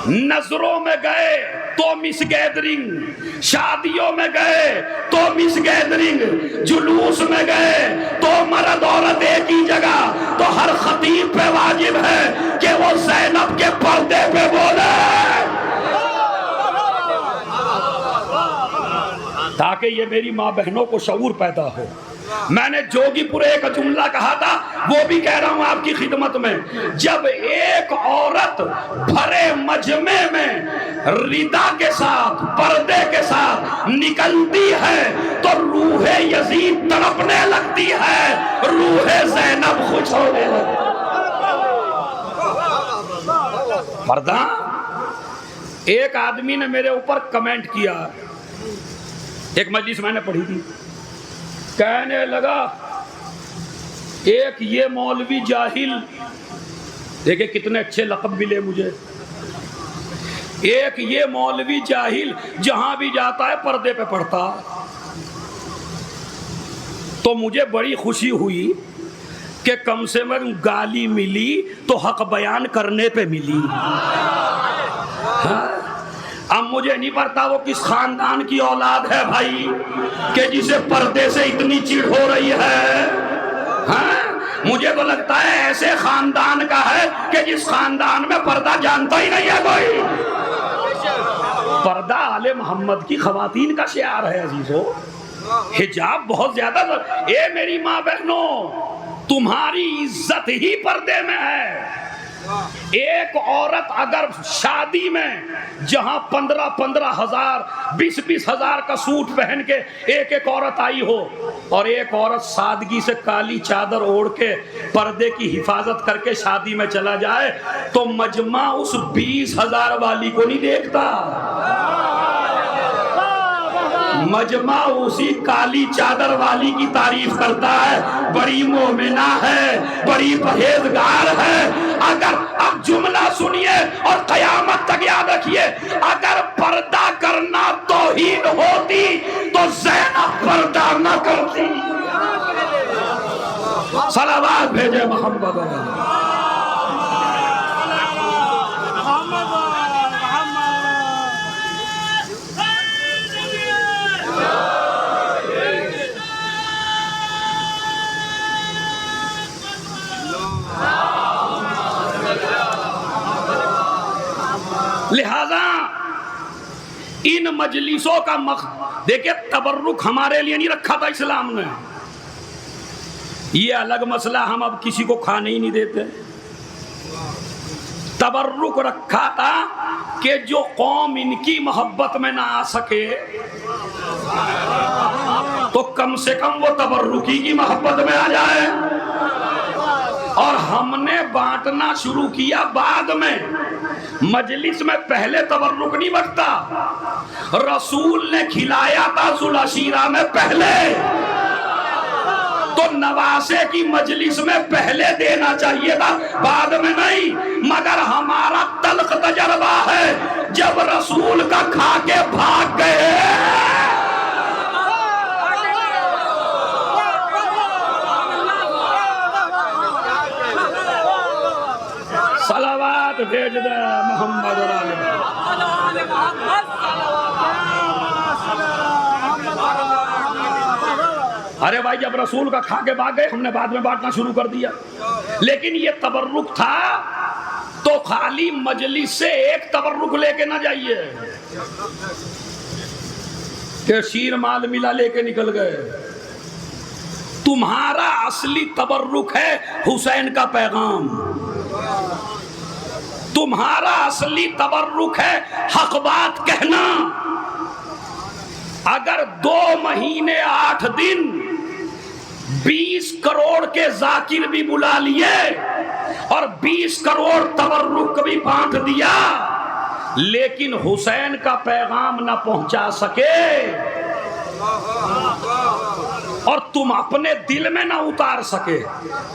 نظروں میں گئے تو مس گیدرنگ، شادیوں میں گئے تو مس گیدرنگ، جلوس میں گئے تو مرد عورت ایک ہی جگہ، تو ہر خطیب پہ واجب ہے کہ وہ زینب کے پردے پہ بولے، تاکہ یہ میری ماں بہنوں کو شعور پیدا ہو۔ میں نے جوگی پورے ایک جملہ کہا تھا، وہ بھی کہہ رہا ہوں آپ کی خدمت میں، جب ایک عورت بھرے مجمع میں ردا کے ساتھ، پردے کے ساتھ نکلتی ہے تو روح یزید تڑپنے لگتی ہے، روح زینب خوش ہونے لگتی ہے۔ پردہ، ایک آدمی نے میرے اوپر کمنٹ کیا، ایک مجلس میں نے پڑھی تھی، کہنے لگا ایک یہ مولوی جاہل، دیکھیں کتنے اچھے لقب ملے مجھے، ایک یہ مولوی جاہل جہاں بھی جاتا ہے پردے پہ پڑھتا۔ تو مجھے بڑی خوشی ہوئی کہ کم سے کم گالی ملی تو حق بیان کرنے پہ ملی۔ ہاں؟ اب مجھے نہیں پتا وہ کس خاندان کی اولاد ہے بھائی کہ جسے پردے سے اتنی چڑ ہو رہی ہے۔ ہاں؟ مجھے تو لگتا ہے ایسے خاندان کا ہے کہ جس خاندان میں پردہ جانتا ہی نہیں ہے کوئی۔ پردہ آل محمد کی خواتین کا شعار ہے عزیزو، حجاب بہت زیادہ، اے میری ماں بہنوں، تمہاری عزت ہی پردے میں ہے۔ ایک عورت اگر شادی میں جہاں 15 ہزار 20 ہزار کا سوٹ پہن کے ایک عورت آئی ہو، اور ایک عورت سادگی سے کالی چادر اوڑھ کے پردے کی حفاظت کر کے شادی میں چلا جائے تو مجمع اس 20,000 والی کو نہیں دیکھتا، مجمع اسی کالی چادر والی کی تعریف کرتا ہے، بڑی مومنہ ہے، بڑی پرہیزگار ہے۔ اگر اب جملہ سنیے اور قیامت تک یاد رکھیے، اگر پردہ کرنا توہین ہوتی تو زینب پردہ نہ کرتی۔ صلوات بھیجے محمد علیہ۔ لہذا ان مجلسوں کا دیکھیں تبرک ہمارے لیے نہیں رکھا تھا اسلام نے، یہ الگ مسئلہ، ہم اب کسی کو کھانے ہی نہیں دیتے۔ تبرک رکھا تھا کہ جو قوم ان کی محبت میں نہ آ سکے تو کم سے کم وہ تبرکی کی محبت میں آ جائے. اور ہم نے بانٹنا شروع کیا بعد میں. مجلس میں پہلے تبرک نہیں بٹتا. رسول نے کھلایا تھا ذوالعشیرہ میں پہلے، تو نواسے کی مجلس میں پہلے دینا چاہیے تھا، بعد میں نہیں. مگر ہمارا تلخ تجربہ ہے، جب رسول کا کھا کے بھاگ گئے صلوات بھیج دے محمد ارے بھائی جب رسول کا کھا کے بھاگ گئے ہم نے بعد میں بانٹنا شروع کر دیا. لیکن یہ تبرک تھا تو خالی مجلس سے ایک تبرک لے کے نہ جائیے کہ شیر مال ملا لے کے نکل گئے. تمہارا اصلی تبرک ہے حسین کا پیغام. تمہارا اصلی تبرک ہے حق بات کہنا. اگر 2 مہینے 8 دن 20 کروڑ کے ذاکر بھی بلا لیے اور 20 کروڑ تبرک بھی بانٹ دیا لیکن حسین کا پیغام نہ پہنچا سکے اور تم اپنے دل میں نہ اتار سکے.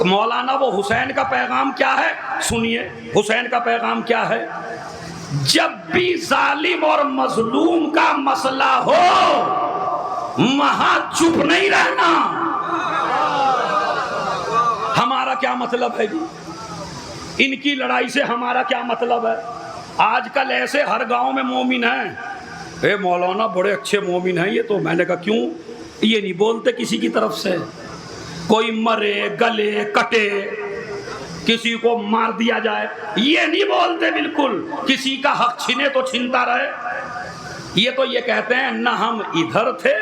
مولانا وہ حسین کا پیغام کیا ہے سنیے. حسین کا پیغام کیا ہے؟ جب بھی ظالم اور مظلوم کا مسئلہ ہو وہاں چپ نہیں رہنا. ہمارا کیا مطلب ہے جی؟ ان کی لڑائی سے ہمارا کیا مطلب ہے؟ آج کل ایسے ہر گاؤں میں مومن ہیں، اے مولانا بڑے اچھے مومن ہیں یہ تو. میں نے کہا کیوں؟ یہ نہیں بولتے کسی کی طرف سے کوئی مرے گلے کٹے کسی کو مار دیا جائے، یہ نہیں بولتے بالکل. کسی کا حق چھینے تو چھینتا رہے. یہ تو یہ کہتے ہیں نہ ہم ادھر تھے.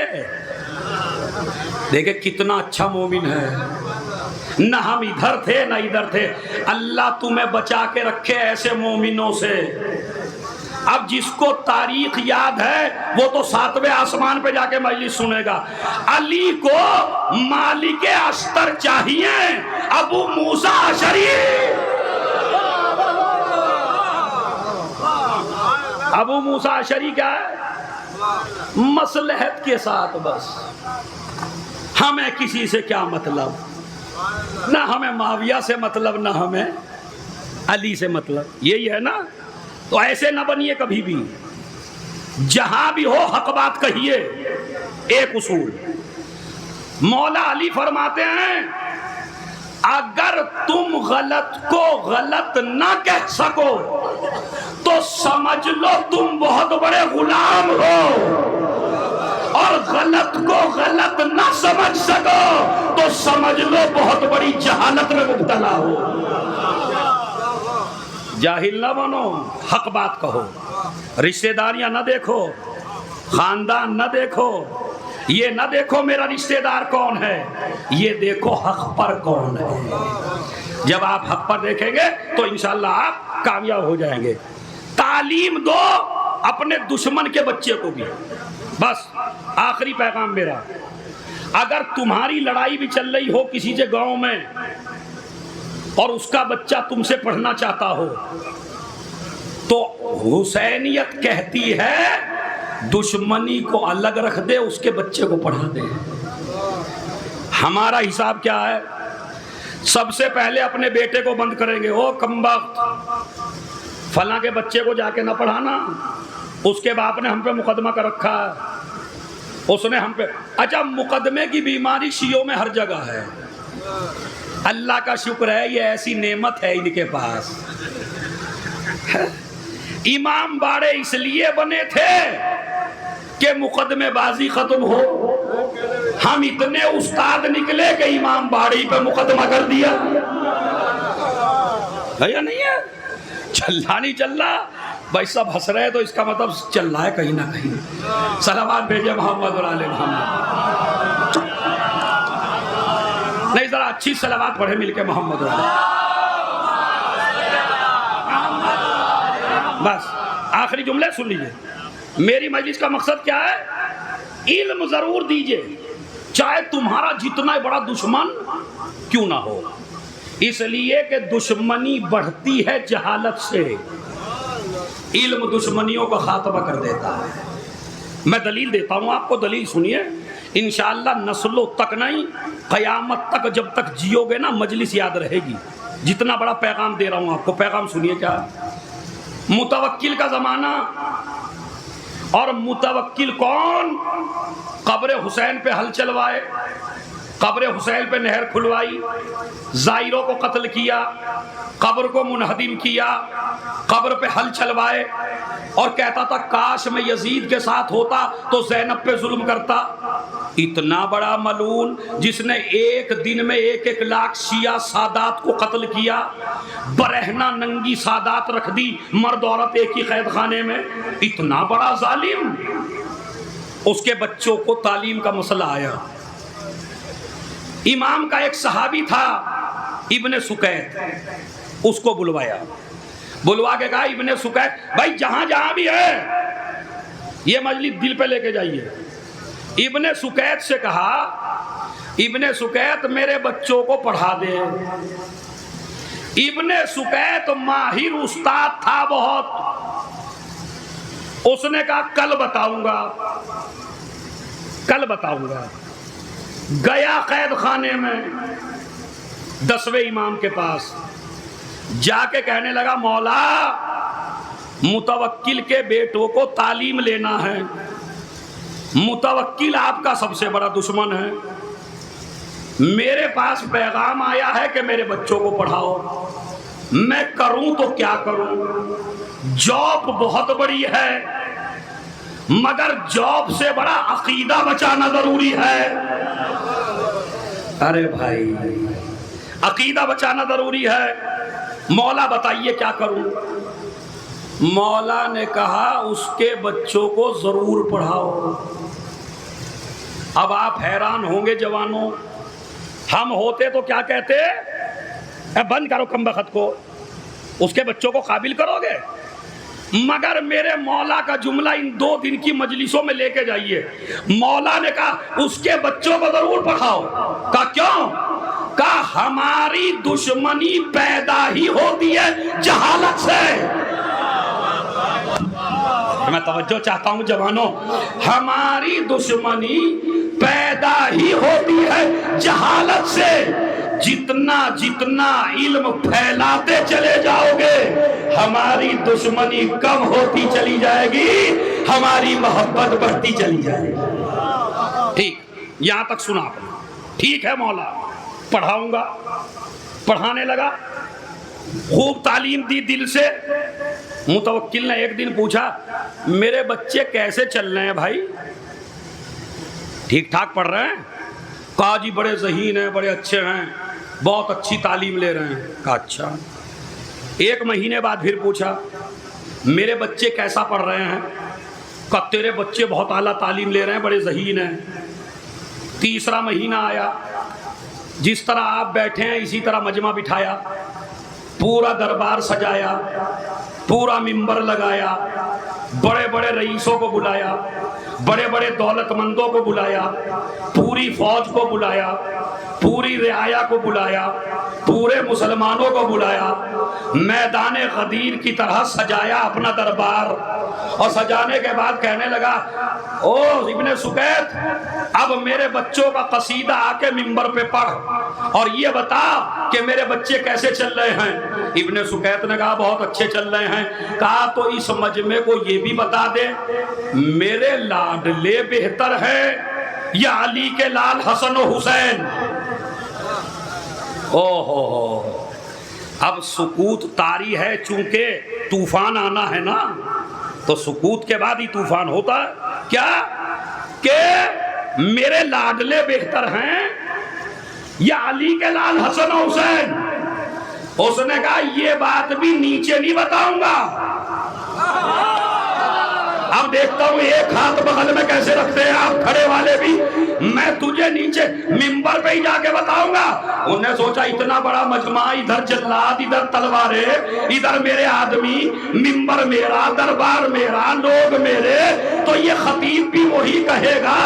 دیکھیں کتنا اچھا مومن ہے. نہ ہم ادھر تھے نہ ادھر تھے. اللہ تمہیں بچا کے رکھے ایسے مومنوں سے. اب جس کو تاریخ یاد ہے وہ تو 7ویں آسمان پہ جا کے مجلس سنے گا. علی کو مالک اشتر چاہیے، ابو موسیٰ اشعری. ابو موسیٰ اشعری کیا ہے؟ مصلحت کے ساتھ بس. ہمیں کسی سے کیا مطلب، نہ ہمیں معاویہ سے مطلب نہ ہمیں علی سے مطلب. یہی ہے نا. تو ایسے نہ بنیے کبھی بھی. جہاں بھی ہو حق بات کہیے. ایک اصول مولا علی فرماتے ہیں اگر تم غلط کو غلط نہ کہہ سکو تو سمجھ لو تم بہت بڑے غلام ہو، اور غلط کو غلط نہ سمجھ سکو تو سمجھ لو بہت بڑی جہالت میں مبتلا ہو. جاہل نہ بنو، حق بات کہو. رشتہ داریاں نہ دیکھو، خاندان نہ دیکھو. یہ نہ دیکھو میرا رشتہ دار کون ہے، یہ دیکھو حق پر کون ہے. جب آپ حق پر دیکھیں گے تو انشاءاللہ آپ کامیاب ہو جائیں گے. تعلیم دو اپنے دشمن کے بچے کو بھی. بس آخری پیغام میرا، اگر تمہاری لڑائی بھی چل رہی ہو کسی سے گاؤں میں اور اس کا بچہ تم سے پڑھنا چاہتا ہو تو حسینیت کہتی ہے دشمنی کو الگ رکھ دے، اس کے بچے کو پڑھا دے. ہمارا حساب کیا ہے؟ سب سے پہلے اپنے بیٹے کو بند کریں گے. او کمبخت فلاں کے بچے کو جا کے نہ پڑھانا، اس کے باپ نے ہم پہ مقدمہ کر رکھا ہے، اس نے ہم پہ. اچھا مقدمے کی بیماری شیعوں میں ہر جگہ ہے. اللہ کا شکر ہے یہ ایسی نعمت ہے ان کے پاس. امام باڑے اس لیے بنے تھے کہ مقدمے بازی ختم ہو. ہم اتنے استاد نکلے کہ امام باڑی پہ مقدمہ کر دیا ہے یا نہیں ہے؟ چل رہا نہیں چل رہا بھائی، سب ہنس رہے تو اس کا مطلب چل رہا ہے کہیں نہ کہیں. صلوات بھیجے محمد اور آل محمد. نہیں ذرا اچھی صلوات پڑھے مل کے محمد اور آل محمد. بس آخری جملے سن لیجیے، میری مجلس کا مقصد کیا ہے؟ علم ضرور دیجیے، چاہے تمہارا جتنا بڑا دشمن کیوں نہ ہو، اس لیے کہ دشمنی بڑھتی ہے جہالت سے، علم دشمنیوں کا خاتمہ کر دیتا ہے۔ میں دلیل دیتا ہوں آپ کو، دلیل سنیے، انشاءاللہ نسلوں تک نہیں، قیامت تک جب تک جیو گے نا مجلس یاد رہے گی۔ جتنا بڑا پیغام دے رہا ہوں آپ کو، پیغام سنیے کیا۔ متوکل کا زمانہ، اور متوکل کون؟ قبر حسین پہ ہل چلوائے، قبر حسین پہ نہر کھلوائی، زائروں کو قتل کیا، قبر کو منہدم کیا، قبر پہ ہل چلوائے، اور کہتا تھا کاش میں یزید کے ساتھ ہوتا تو زینب پہ ظلم کرتا۔ اتنا بڑا ملعون جس نے ایک دن میں 1 لاکھ شیعہ سادات کو قتل کیا، برہنہ ننگی سادات رکھ دی مرد عورت ایک ہی قید خانے میں، اتنا بڑا ظالم۔ اس کے بچوں کو تعلیم کا مسئلہ آیا، امام کا ایک صحابی تھا ابن سکیت، اس کو بلوایا، بلوا کے کہا ابن سکیت بھائی جہاں جہاں بھی ہے یہ مجلس دل پہ لے کے جائیے۔ ابن سکیت سے کہا ابن سکیت میرے بچوں کو پڑھا دے۔ ابن سکیت ماہر استاد تھا بہت، اس نے کہا کل بتاؤں گا، کل بتاؤں گا۔ گیا قید خانے میں 10ویں امام کے پاس، جا کے کہنے لگا مولا متوکل کے بیٹوں کو تعلیم لینا ہے، متوکل آپ کا سب سے بڑا دشمن ہے، میرے پاس پیغام آیا ہے کہ میرے بچوں کو پڑھاؤ، میں کروں تو کیا کروں؟ جاب بہت بڑی ہے مگر جاب سے بڑا عقیدہ بچانا ضروری ہے۔ ارے بھائی عقیدہ بچانا ضروری ہے، مولا بتائیے کیا کروں؟ مولا نے کہا اس کے بچوں کو ضرور پڑھاؤ۔ اب آپ حیران ہوں گے جوانوں، ہم ہوتے تو کیا کہتے؟ اے بند کرو کم بخت کو، اس کے بچوں کو قابل کرو گے؟ مگر میرے مولا کا جملہ ان 2 دن کی مجلسوں میں لے کے جائیے۔ مولا نے کہا اس کے بچوں کو ضرور پڑھاؤ۔ کہا کیوں؟ کہا ہماری دشمنی پیدا ہی ہوتی ہے جہالت سے۔ میں توجہ چاہتا ہوں جوانوں، ہماری دشمنی پیدا ہی ہوتی ہے جہالت سے۔ جتنا جتنا علم پھیلاتے چلے جاؤ گے ہماری دشمنی کم ہوتی چلی جائے گی، ہماری محبت بڑھتی چلی جائے گی۔ ٹھیک، یہاں تک سنا آپ نے؟ ٹھیک ہے مولا پڑھاؤں گا۔ پڑھانے لگا، خوب تعلیم دی دل سے۔ متوکل نے ایک دن پوچھا میرے بچے کیسے چل رہے ہیں بھائی، ٹھیک ٹھاک پڑھ رہے ہیں؟ کہا جی بڑے ذہین ہیں، بڑے اچھے ہیں، بہت اچھی تعلیم لے رہے ہیں۔ کہا اچھا۔ 1 مہینے بعد پھر پوچھا میرے بچے کیسا پڑھ رہے ہیں؟ کہا تیرے بچے بہت اعلیٰ تعلیم لے رہے ہیں، بڑے ذہین ہیں۔ 3 مہینہ آیا، جس طرح آپ بیٹھے ہیں اسی طرح مجمع بٹھایا، پورا دربار سجایا، پورا منبر لگایا، بڑے بڑے رئیسوں کو بلایا، بڑے بڑے دولت مندوں کو بلایا، پوری فوج کو بلایا، پوری رعایا کو بلایا، پورے مسلمانوں کو بلایا، میدان غدیر کی طرح سجایا اپنا دربار، اور سجانے کے بعد کہنے لگا او ابن سکیت اب میرے بچوں کا قصیدہ آ کے منبر پہ پڑھ اور یہ بتا کہ میرے بچے کیسے چل رہے ہیں۔ ابن سکیت نے کہا بہت اچھے چل رہے ہیں۔ کہا تو اس مجمع کو یہ بھی بتا دے میرے لاڈلے بہتر ہے یا علی کے لال حسن و حسین؟ اوہو، اب سکوت طاری ہے، چونکہ طوفان آنا ہے نا، تو سکوت کے بعد ہی طوفان ہوتا ہے۔ کیا کہ میرے لاڈلے بہتر ہیں یا علی کے لال حسن و حسین؟ اس نے کہا یہ بات بھی نیچے نہیں بتاؤں گا، اب دیکھتا ہوں ایک ہاتھ بغل میں کیسے رکھتے ہیں آپ کھڑے والے بھی. میں تجھے نیچے ممبر پہ ہی جا کے بتاؤں گا. انہوں نے سوچا اتنا بڑا مجمع، ادھر جلاد، ادھر تلواریں، ادھر میرے آدمی، ممبر میرا، دربار میرا، لوگ میرے، تو یہ خطیب بھی وہی کہے گا.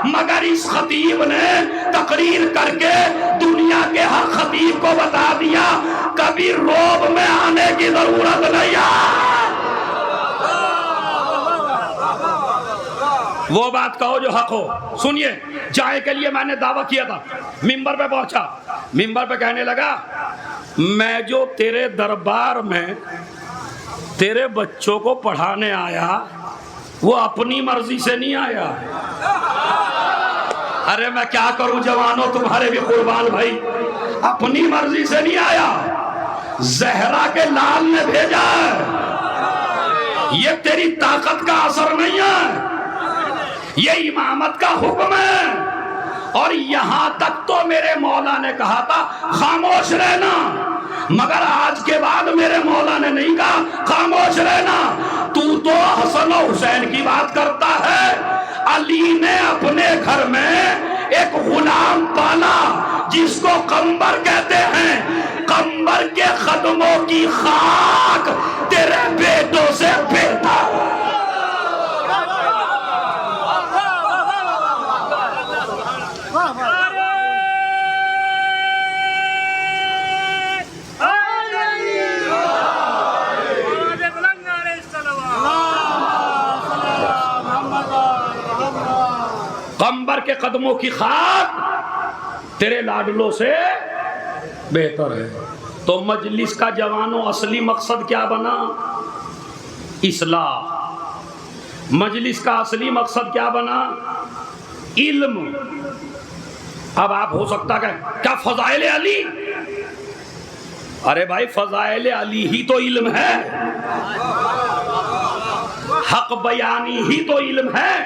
مگر اس خطیب نے تقریر کر کے دنیا کے ہر خطیب کو بتا دیا کبھی روب میں آنے کی ضرورت نہیں ہے. وہ بات کہو جو حق ہو. سنیے، چائے کے لیے میں نے دعویٰ کیا تھا، ممبر پہ پہنچا، ممبر پہ کہنے لگا میں جو تیرے دربار میں تیرے بچوں کو پڑھانے آیا وہ اپنی مرضی سے نہیں آیا. ارے میں کیا کروں جوانوں، تمہارے بھی قربان بھائی، اپنی مرضی سے نہیں آیا، زہرا کے لال نے بھیجا ہے. یہ تیری طاقت کا اثر نہیں ہے، یہ امامت کا حکم ہے. اور یہاں تک تو میرے مولا نے کہا تھا خاموش رہنا، مگر آج کے بعد میرے مولا نے نہیں کہا خاموش رہنا. تو حسن و حسین کی بات کرتا ہے. علی نے اپنے گھر میں ایک غلام پالا جس کو قمبر کہتے ہیں. قمبر کے قدموں کی خاک تیرے بیٹوں سے بہتر. قمبر کے قدموں کی خاک تیرے لاڈلوں سے بہتر ہے. تو مجلس کا جوانوں اصلی مقصد کیا بنا؟ اصلاح. مجلس کا اصلی مقصد کیا بنا؟ علم. اب آپ ہو سکتا کہ کیا فضائل علی؟ ارے بھائی فضائل علی ہی تو علم ہے، حق بیانی ہی تو علم ہے.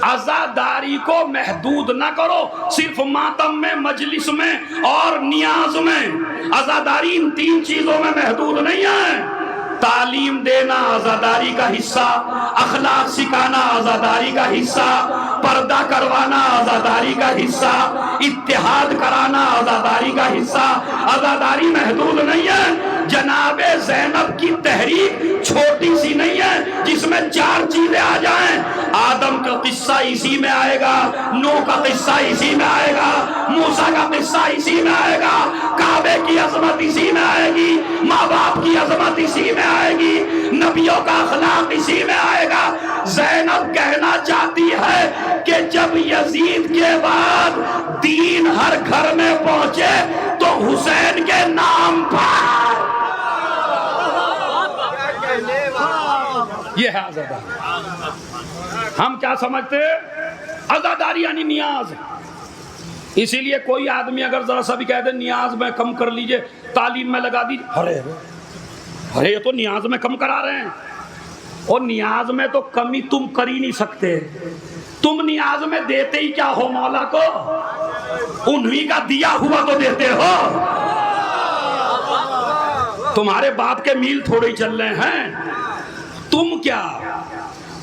عزاداری کو محدود نہ کرو صرف ماتم میں، مجلس میں اور نیاز میں. عزاداری ان تین چیزوں میں محدود نہیں ہے. تعلیم دینا عزاداری کا حصہ، اخلاق سکھانا عزاداری کا حصہ، پردہ کروانا عزاداری کا حصہ، اتحاد کرانا عزاداری کا حصہ. عزاداری محدود نہیں ہے. جناب زینب کی تحریک چھوٹی سی نہیں ہے جس میں 4 چیزیں آ جائیں. آدم کا قصہ اسی میں آئے گا، نوح کا قصہ اسی میں آئے گا، موسیٰ کا قصہ اسی میں آئے گا، کعبے کی عظمت اسی میں آئے گی، ماں باپ کی عظمت اسی میں آئے گی، نبیوں کا اخلاق اسی میں آئے گا. زینب کہنا چاہتی ہے کہ جب یزید کے بعد دین ہر گھر میں پہنچے تو حسین کے نام پر یہ ہے عزاداری. ہم کیا سمجھتے ہیں؟ عزاداری یعنی نیاز. اسی لیے کوئی آدمی اگر ذرا سا بھی کہہ دے نیاز میں کم کر لیجئے، تعلیم میں لگا دیجئے، ارے یہ تو نیاز میں کم کرا رہے ہیں. اور نیاز میں تو کمی تم کر ہی نہیں سکتے. تم نیاز میں دیتے ہی کیا ہو مولا کو؟ انہی کا دیا ہوا تو دیتے ہو. تمہارے باپ کے میل تھوڑے ہی چل رہے ہیں. تم کیا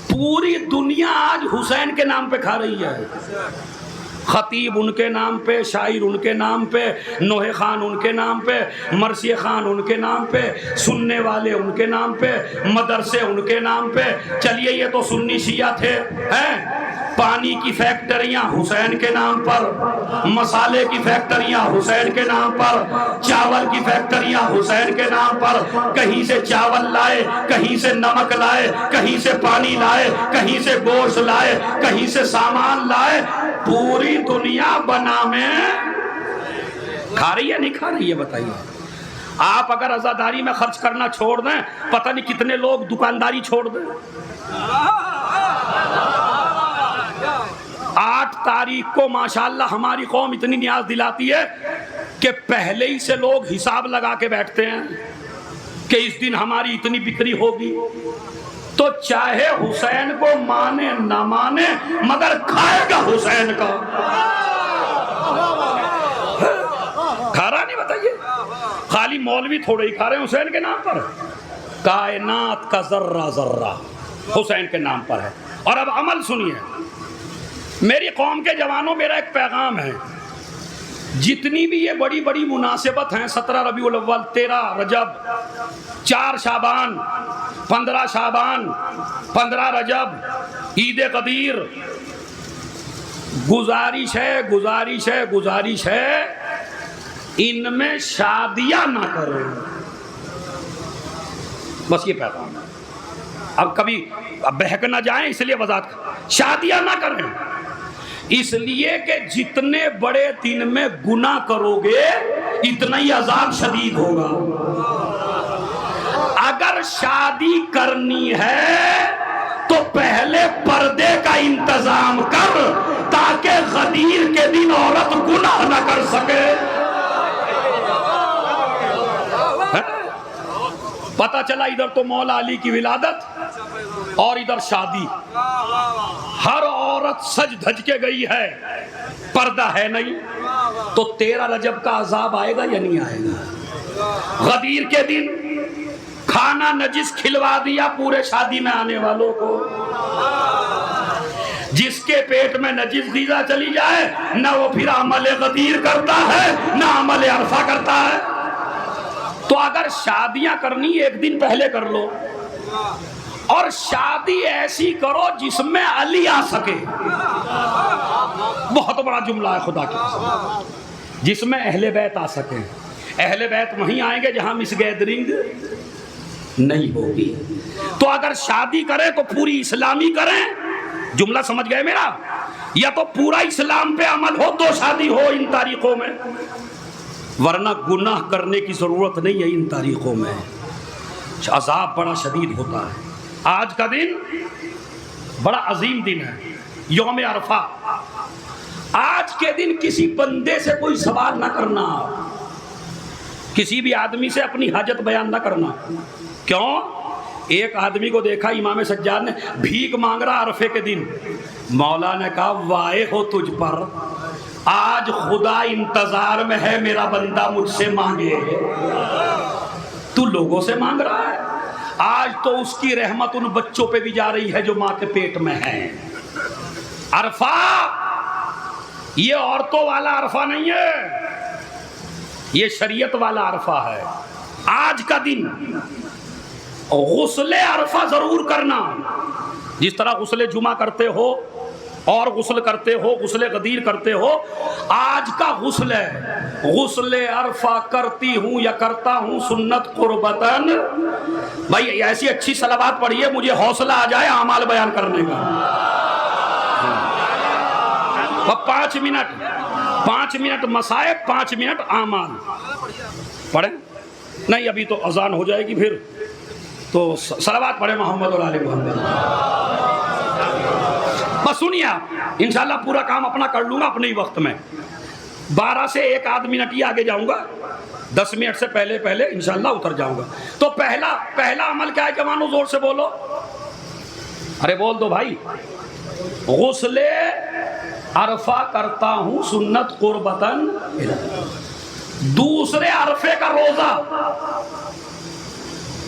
پوری دنیا آج حسین کے نام پہ کھا رہی ہے. خطیب ان کے نام پہ، شاعر ان کے نام پہ، نوح خان ان کے نام پہ، مرثیہ خان ان کے نام پہ، سننے والے ان کے نام پہ، مدرسے ان کے نام پہ. چلیے یہ تو سنی شیعہ تھے ہیں. پانی کی فیکٹریاں حسین کے نام پر، مسالے کی فیکٹریاں حسین کے نام پر، چاول کی فیکٹریاں حسین کے نام پر. کہیں سے چاول لائے، کہیں سے نمک لائے، کہیں سے پانی لائے، کہیں سے گوشت لائے، کہیں سے سامان لائے. پوری دنیا بنا میں کھا رہی ہے نہیں کھا رہی ہے بتائیے. آپ اگر عزاداری میں خرچ کرنا چھوڑ دیں پتہ نہیں کتنے لوگ دکانداری چھوڑ دیں. 8 تاریخ کو ماشاءاللہ ہماری قوم اتنی نیاز دلاتی ہے کہ پہلے ہی سے لوگ حساب لگا کے بیٹھتے ہیں کہ اس دن ہماری اتنی بکری ہوگی. تو چاہے حسین کو مانے نہ مانے مگر کھائے گا حسین کا. کھا رہا نہیں بتائیے؟ خالی مولوی تھوڑے ہی کھا رہے ہیں حسین کے نام پر. کائنات کا ذرہ ذرہ حسین کے نام پر ہے۔ اور اب عمل سنیے، میری قوم کے جوانوں، میرا ایک پیغام ہے، جتنی بھی یہ بڑی بڑی مناسبت ہیں، 17 ربیع الاول، 13 رجب، 4 شعبان، 15 شعبان، 15 رجب، عید قدیر، گزارش ہے ان میں شادیاں نہ کریں، بس یہ پیغام ہے۔ اب کبھی بہک نہ جائیں، اس لیے وضاحت، شادیاں نہ کریں، اس لیے کہ جتنے بڑے دن میں گناہ کرو گے اتنا ہی عذاب شدید ہوگا۔ اگر شادی کرنی ہے تو پہلے پردے کا انتظام کر، تاکہ غدیر کے دن عورت گناہ نہ کر سکے۔ پتہ چلا ادھر تو مولا علی کی ولادت اور ادھر شادی، ہر عورت سج دھج کے گئی ہے، پردہ ہے نہیں، تو 13 رجب کا عذاب آئے گا یا نہیں آئے گا؟ غدیر کے دن کھانا نجس کھلوا دیا پورے شادی میں آنے والوں کو، جس کے پیٹ میں نجس غذا چلی جائے نہ وہ پھر عمل غدیر کرتا ہے نہ عمل عرفہ کرتا ہے۔ تو اگر شادیاں کرنی ایک دن پہلے کر لو، اور شادی ایسی کرو جس میں علی آ سکے، بہت بڑا جملہ ہے خدا کی، جس میں اہل بیت آ سکے۔ اہل بیت وہیں آئیں گے جہاں مس گیدرنگ نہیں ہوگی۔ تو اگر شادی کریں تو پوری اسلامی کریں، جملہ سمجھ گئے میرا؟ یا تو پورا اسلام پہ عمل ہو تو شادی ہو ان تاریخوں میں، ورنہ گناہ کرنے کی ضرورت نہیں ہے ان تاریخوں میں، عذاب بڑا شدید ہوتا ہے۔ آج کا دن بڑا عظیم دن ہے، یوم عرفہ۔ آج کے دن کسی بندے سے کوئی سوال نہ کرنا، کسی بھی آدمی سے اپنی حاجت بیان نہ کرنا۔ کیوں؟ ایک آدمی کو دیکھا امام سجاد نے بھیک مانگ رہا عرفے کے دن، مولا نے کہا وائے ہو تجھ پر، آج خدا انتظار میں ہے میرا بندہ مجھ سے مانگے، تو لوگوں سے مانگ رہا ہے؟ آج تو اس کی رحمت ان بچوں پہ بھی جا رہی ہے جو ماں کے پیٹ میں ہیں۔ عرفہ یہ عورتوں والا عرفہ نہیں ہے، یہ شریعت والا عرفہ ہے۔ آج کا دن غسل عرفہ ضرور کرنا، جس طرح غسل جمعہ کرتے ہو اور غسل کرتے ہو، غسل غدیر کرتے ہو، آج کا غسل ہے، غسل عرفہ کرتی ہوں یا کرتا ہوں سنت قربتاً۔ بھائی ایسی اچھی صلوات پڑھیے مجھے حوصلہ آ جائے اعمال بیان کرنے کا۔ 5 منٹ مصائب، 5 منٹ اعمال پڑھیں۔ نہیں ابھی تو اذان ہو جائے گی، پھر تو صلوات پڑھیں محمد اور آل محمد۔ بس سنیے آپ، انشاءاللہ پورا کام اپنا کر لوں گا اپنے ہی وقت میں، 12 سے 1 آدھ منٹ ہی آگے جاؤں گا، 10 منٹ سے پہلے انشاءاللہ اتر جاؤں گا۔ تو پہلا عمل کیا ہے جوانوں؟ زور سے بولو، ارے بول دو بھائی۔ غسل عرفہ کرتا ہوں سنت قربتاً۔ دوسرے عرفے کا روزہ،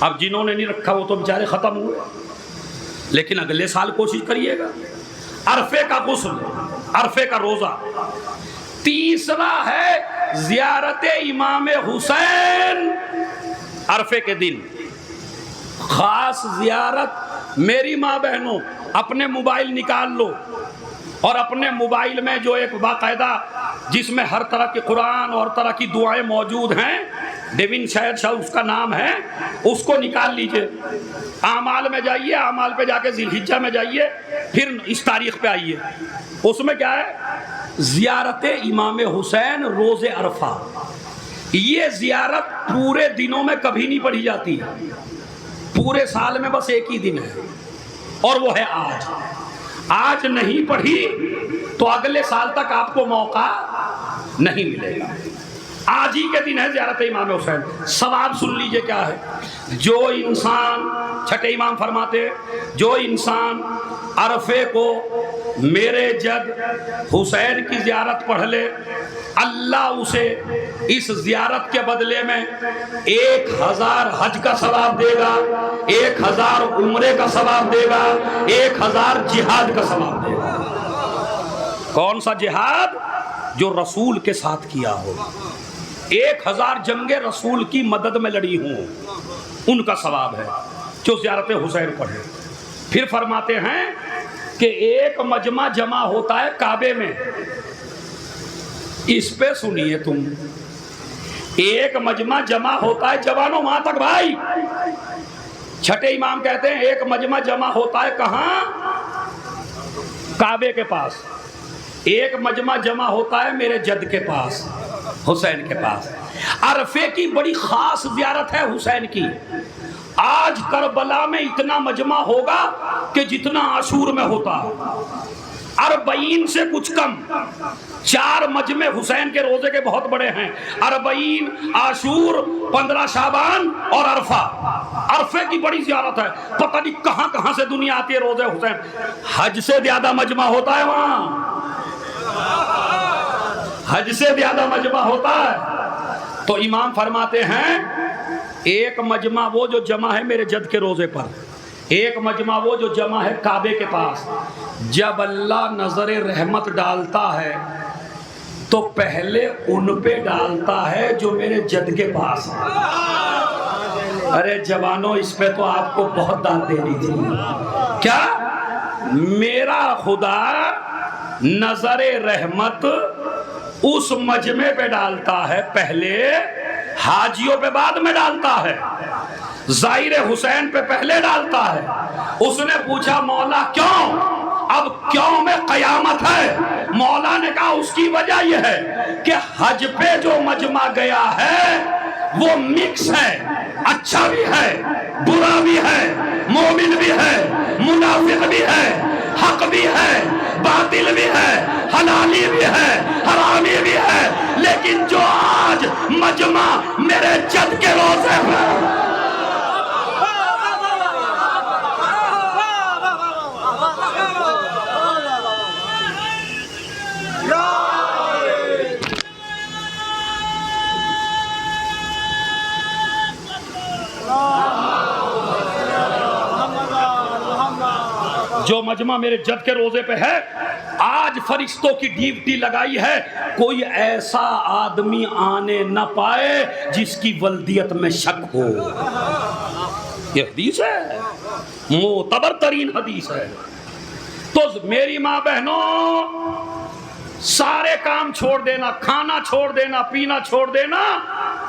اب جنہوں نے نہیں رکھا وہ تو بیچارے ختم ہوئے، لیکن اگلے سال کوشش کریے گا۔ عرفے کا غسل، عرفے کا روزہ۔ تیسرا ہے زیارت امام حسین عرفے کے دن، خاص زیارت۔ میری ماں بہنوں اپنے موبائل نکال لو اور اپنے موبائل میں جو ایک باقاعدہ جس میں ہر طرح کے قرآن اور طرح کی دعائیں موجود ہیں، ڈیوین شاید اس کا نام ہے، اس کو نکال لیجئے، اعمال میں جائیے، اعمال پہ جا کے ذی الحجہ میں جائیے، پھر اس تاریخ پہ آئیے۔ اس میں کیا ہے؟ زیارت امام حسین روز عرفہ۔ یہ زیارت پورے دنوں میں کبھی نہیں پڑھی جاتی، پورے سال میں بس ایک ہی دن ہے، اور وہ ہے آج۔ آج نہیں پڑھی تو اگلے سال تک آپ کو موقع نہیں ملے گا۔ آج ہی کے دن ہے زیارت امام حسین. ثواب سن لیجئے کیا ہے. جو انسان، چھٹے امام فرماتے جو انسان عرفے کو میرے جد حسین کی زیارت پڑھ لے، اللہ اسے اس زیارت کے بدلے میں 1000 حج کا ثواب دے گا، 1000 عمرے کا ثواب دے گا، 1000 جہاد کا ثواب دے گا. کون سا جہاد؟ جو رسول کے ساتھ کیا ہو. 1000 جنگیں رسول کی مدد میں لڑی ہوں، ان کا ثواب ہے جو زیارت حسین پڑھے. پھر فرماتے ہیں کہ ایک مجمع جمع ہوتا ہے کعبے میں. اس پہ سنیے تم، ایک مجمع جمع ہوتا ہے جوانوں وہاں تک بھائی. چھٹے امام کہتے ہیں ایک مجمع جمع ہوتا ہے کہاں؟ کعبے کے پاس. ایک مجمع جمع ہوتا ہے میرے جد کے پاس، حسین کے پاس. عرفے کی بڑی خاص زیارت ہے حسین کی. آج کربلا میں اتنا مجمع ہوگا کہ جتنا عاشور میں ہوتا ہے، 40 سے کچھ کم. 4 مجمع حسین کے روزے کے بہت بڑے ہیں، 40 عاشور، 15 شعبان اور عرفہ. عرفے کی بڑی زیارت ہے. پتہ نہیں کہاں کہاں سے دنیا آتی ہے روزے حسین. حج سے زیادہ مجمع ہوتا ہے وہاں، حج سے زیادہ مجمع ہوتا ہے. تو امام فرماتے ہیں ایک مجمع وہ جو جمع ہے میرے جد کے روزے پر، ایک مجمع وہ جو جمع ہے کعبے کے پاس. جب اللہ نظر رحمت ڈالتا ہے تو پہلے ان پہ ڈالتا ہے جو میرے جد کے پاس ہے. ارے جوانوں، اس پہ تو آپ کو بہت داد دینی تھی. کیا؟ میرا خدا نظر رحمت اس مجمع پہ ڈالتا ہے پہلے، حاجیوں پہ بعد میں ڈالتا ہے. زائر حسین پہ پہلے ڈالتا ہے. اس نے پوچھا مولا کیوں؟ اب کیوں میں قیامت ہے. مولا نے کہا اس کی وجہ یہ ہے کہ حج پہ جو مجمع گیا ہے وہ مکس ہے، اچھا بھی ہے، برا بھی ہے، مومن بھی ہے، منافق بھی ہے، حق بھی ہے، باطل بھی ہے، حلالی بھی ہے، حرامی بھی ہے. لیکن جو آج مجمع میرے جد کے روزے میں، جو مجمع میرے جد کے روزے پہ ہے، آج فرشتوں کی ڈیوٹی لگائی ہے کوئی ایسا آدمی آنے نہ پائے جس کی ولدیت میں شک ہو. یہ حدیث ہے، معتبر ترین حدیث ہے. تو میری ماں بہنوں، سارے کام چھوڑ دینا، کھانا چھوڑ دینا، پینا چھوڑ دینا،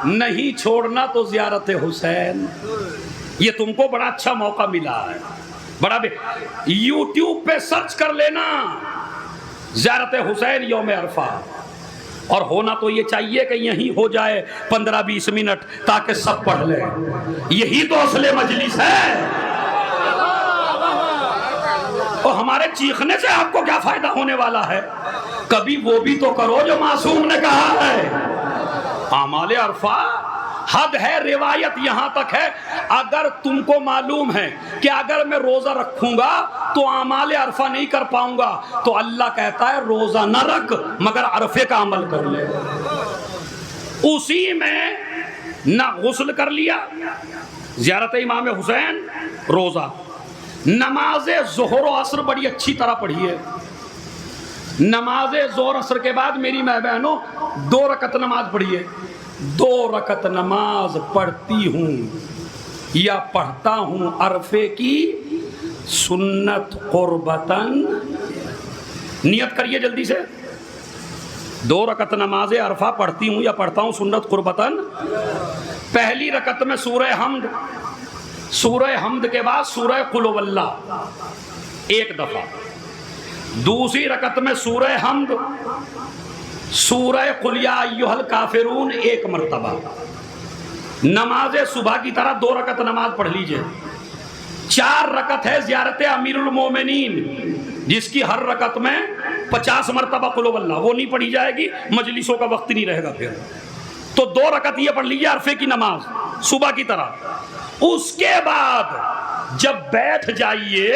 نہیں چھوڑنا تو زیارت حسین. یہ تم کو بڑا اچھا موقع ملا ہے. بڑا یوٹیوب پہ سرچ کر لینا زیارت حسین یوم عرفہ، اور ہونا تو یہ چاہیے کہ یہی ہو جائے 15-20 منٹ تاکہ سب پڑھ لیں. یہی تو اصل مجلس ہے. اور ہمارے چیخنے سے آپ کو کیا فائدہ ہونے والا ہے؟ کبھی وہ بھی تو کرو جو معصوم نے کہا ہے. اعمال عرفہ حد ہے، روایت یہاں تک ہے، اگر تم کو معلوم ہے کہ اگر میں روزہ رکھوں گا تو اعمال عرفہ نہیں کر پاؤں گا، تو اللہ کہتا ہے روزہ نہ رکھ مگر عرفے کا عمل کر لے. اسی میں نہ غسل کر لیا، زیارت امام حسین، روزہ. نماز ظہر و عصر بڑی اچھی طرح پڑھیے. نماز ظہر عصر کے بعد میری ماں بہنوں 2 رکعت نماز پڑھیے. 2 رکعت نماز پڑھتی ہوں یا پڑھتا ہوں عرفے کی سنت قربتاً. نیت کریے جلدی سے. 2 رکعت نماز عرفہ پڑھتی ہوں یا پڑھتا ہوں سنت قربتاً. پہلی رکعت میں سورہ حمد، سورہ حمد کے بعد سورہ قل هو اللہ 1 دفعہ. دوسری رکعت میں سورہ حمد، سورہ قل یا ایھا الکافرون 1 مرتبہ. نماز صبح کی طرح 2 رکعت نماز پڑھ لیجئے. 4 رکعت ہے زیارت امیر المومنین، جس کی ہر رکعت میں 50 مرتبہ قل هو اللہ. وہ نہیں پڑھی جائے گی، مجلسوں کا وقت نہیں رہے گا. پھر تو 2 رکعت یہ پڑھ لیجیے عرفے کی نماز صبح کی طرح. اس کے بعد جب بیٹھ جائیے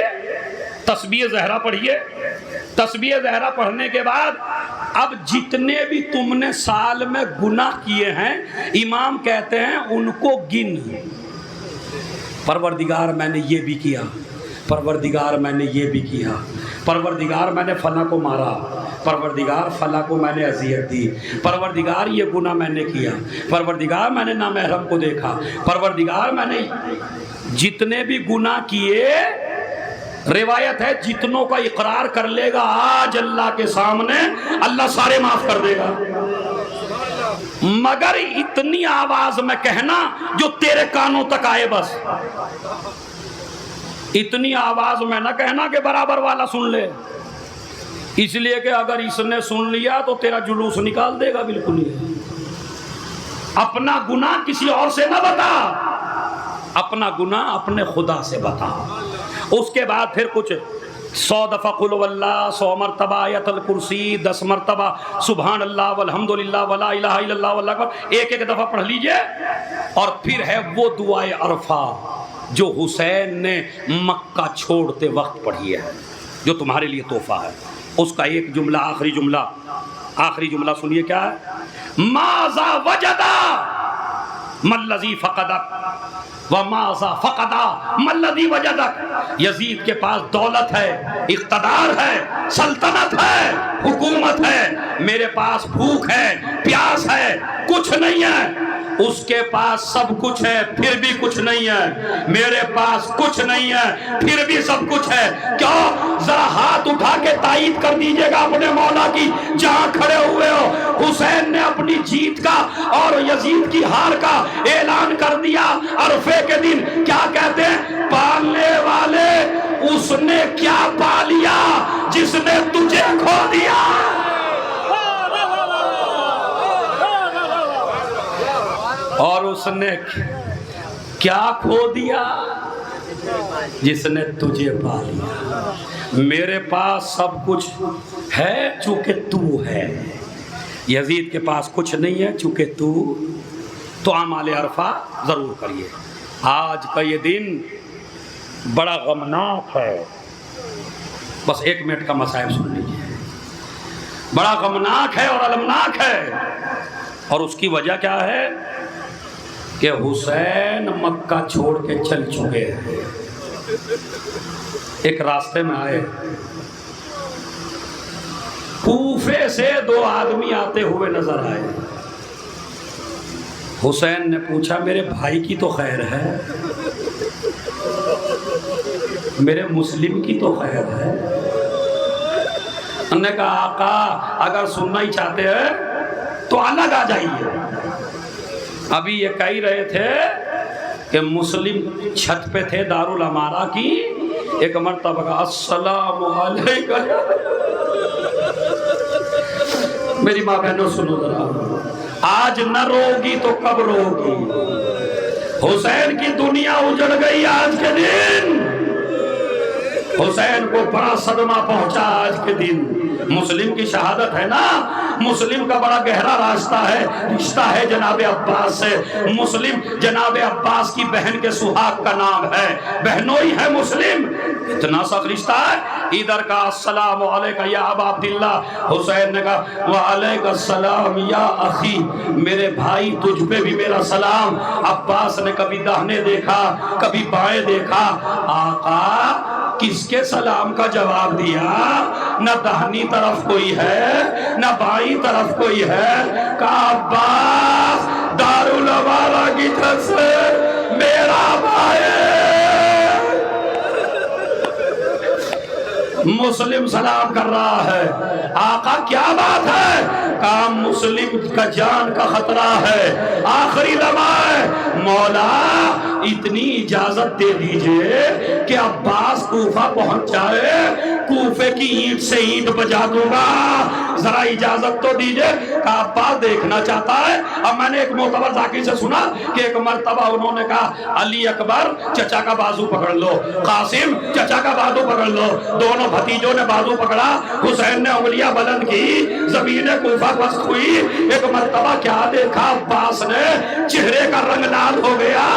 تسبیح زہرا پڑھیے. تسبیح زہرا پڑھنے کے بعد اب جتنے بھی تم نے سال میں گناہ کیے ہیں امام کہتے ہیں ان کو گن. پروردگار میں نے یہ بھی کیا، پروردگار میں نے یہ بھی کیا، پروردگار میں نے فلاں کو مارا، پروردگار فلاں کو میں نے اذیت دی، پروردگار یہ گناہ میں نے کیا، پروردگار میں نے نامحرم کو دیکھا، پروردگار میں نے جتنے بھی گناہ کیے. روایت ہے جتنوں کا اقرار کر لے گا آج اللہ کے سامنے اللہ سارے معاف کر دے گا، مگر اتنی آواز میں کہنا جو تیرے کانوں تک آئے. بس اتنی آواز میں نہ کہنا کہ برابر والا سن لے، اس لیے کہ اگر اس نے سن لیا تو تیرا جلوس نکال دے گا. بالکل ہی اپنا گناہ کسی اور سے نہ بتا، اپنا گناہ اپنے خدا سے بتا. اس کے بعد پھر کچھ 100 دفعہ قل هو اللہ، 100 مرتبہ آیت الکرسی، 10 مرتبہ سبحان اللہ والحمدللہ ولا الہ الا اللہ واللہ اکبر، ایک دفعہ پڑھ لیجئے. اور پھر ہے وہ دعائے عرفہ جو حسین نے مکہ چھوڑتے وقت پڑھی ہے، جو تمہارے لیے تحفہ ہے. اس کا ایک جملہ آخری جملہ سنیے کیا ہے. ماذا وجدا مالذی فقدک وماذا فقدا مالذی وجدک. یزید کے پاس دولت ہے، اقتدار ہے، سلطنت ہے، حکومت ہے، میرے پاس بھوک ہے، پیاس ہے، کچھ نہیں ہے. اس کے پاس سب کچھ ہے پھر بھی کچھ نہیں ہے، میرے پاس کچھ نہیں ہے پھر بھی سب کچھ ہے. کیوں؟ ذرا ہاتھ اٹھا کے تائید کر دیجئے گا اپنے مولا کی جہاں کھڑے ہوئے ہو. حسین نے اپنی جیت کا اور یزید کی ہار کا اعلان کر دیا عرفے کے دن. کیا کہتے ہیں؟ پالنے والے اس نے کیا پا لیا جس نے تجھے کھو دیا. اور اس نے کیا کھو دیا جس نے تجھے پا لیا. میرے پاس سب کچھ ہے چونکہ تو ہے، یزید کے پاس کچھ نہیں ہے چونکہ تو اعمال عرفہ ضرور کریے. آج کا یہ دن بڑا غمناک ہے. بس 1 منٹ کا مصائب سن لیجیے. بڑا غمناک ہے اور المناک ہے. اور اس کی وجہ کیا ہے کہ حسین مکہ چھوڑ کے چل چکے ہیں. ایک راستے میں آئے، کوفے سے 2 آدمی آتے ہوئے نظر آئے. حسین نے پوچھا میرے بھائی کی تو خیر ہے، میرے مسلم کی تو خیر ہے. انہوں نے کہا آقا اگر سننا ہی چاہتے ہیں تو الگ آ جائیے. ابھی یہ کہہ رہے تھے کہ مسلم چھت پہ تھے دارالامارہ کی، ایک مرتبہ کہا السلام علیکم. میری ماں بہنوں سنو ذرا، آج نہ روگی تو کب روگی. حسین کی دنیا اجڑ گئی آج کے دن. حسین کو بڑا صدمہ پہنچا آج کے دن. مسلم کی شہادت ہے نا، مسلم کا بڑا گہرا رشتہ ہے جناب عباس سے. مسلم جناب عباس کی بہن کے سہاگ کا نام ہے، بہنوئی ہے مسلم. اتنا سخت رشتہ ہے. ادھر کا السلام علیکم یا ابا عبداللہ. حسین نے کہا وعلیکم السلام یا اخی، میرے بھائی تجھ پہ بھی میرا سلام. عباس نے کبھی داہنے دیکھا کبھی بائیں دیکھا. آقا کس کے سلام کا جواب دیا؟ نہ داہنی طرف کوئی ہے نہ بائیں طرف کوئی ہے. کہا عباس دارالامارہ کی طرف سے میرا بھائی. مسلم سلام کر رہا ہے. آقا کیا بات ہے؟ کہا مسلم کا جان کا خطرہ ہے، آخری لمحہ ہے. مولا اتنی اجازت دے دیجئے کہ عباس کوفہ پہنچ جائے، کوفے کی اینٹ سے اینٹ بجا دوں گا، ذرا اجازت تو دیجئے۔ کہا عباس دیکھنا چاہتا ہے۔ اب میں نے ایک معتبر ذاکر سے سنا کہ ایک مرتبہ انہوں نے کہا علی اکبر چچا کا بازو پکڑ لو، قاسم چچا کا بازو پکڑ لو، دونوں بھتیجوں نے بازو پکڑا، حسین نے انگلیاں بلند کی، زمین کوفہ پست ہوئی۔ ایک مرتبہ کیا دیکھا عباس نے، چہرے کا رنگ لال ہو گیا۔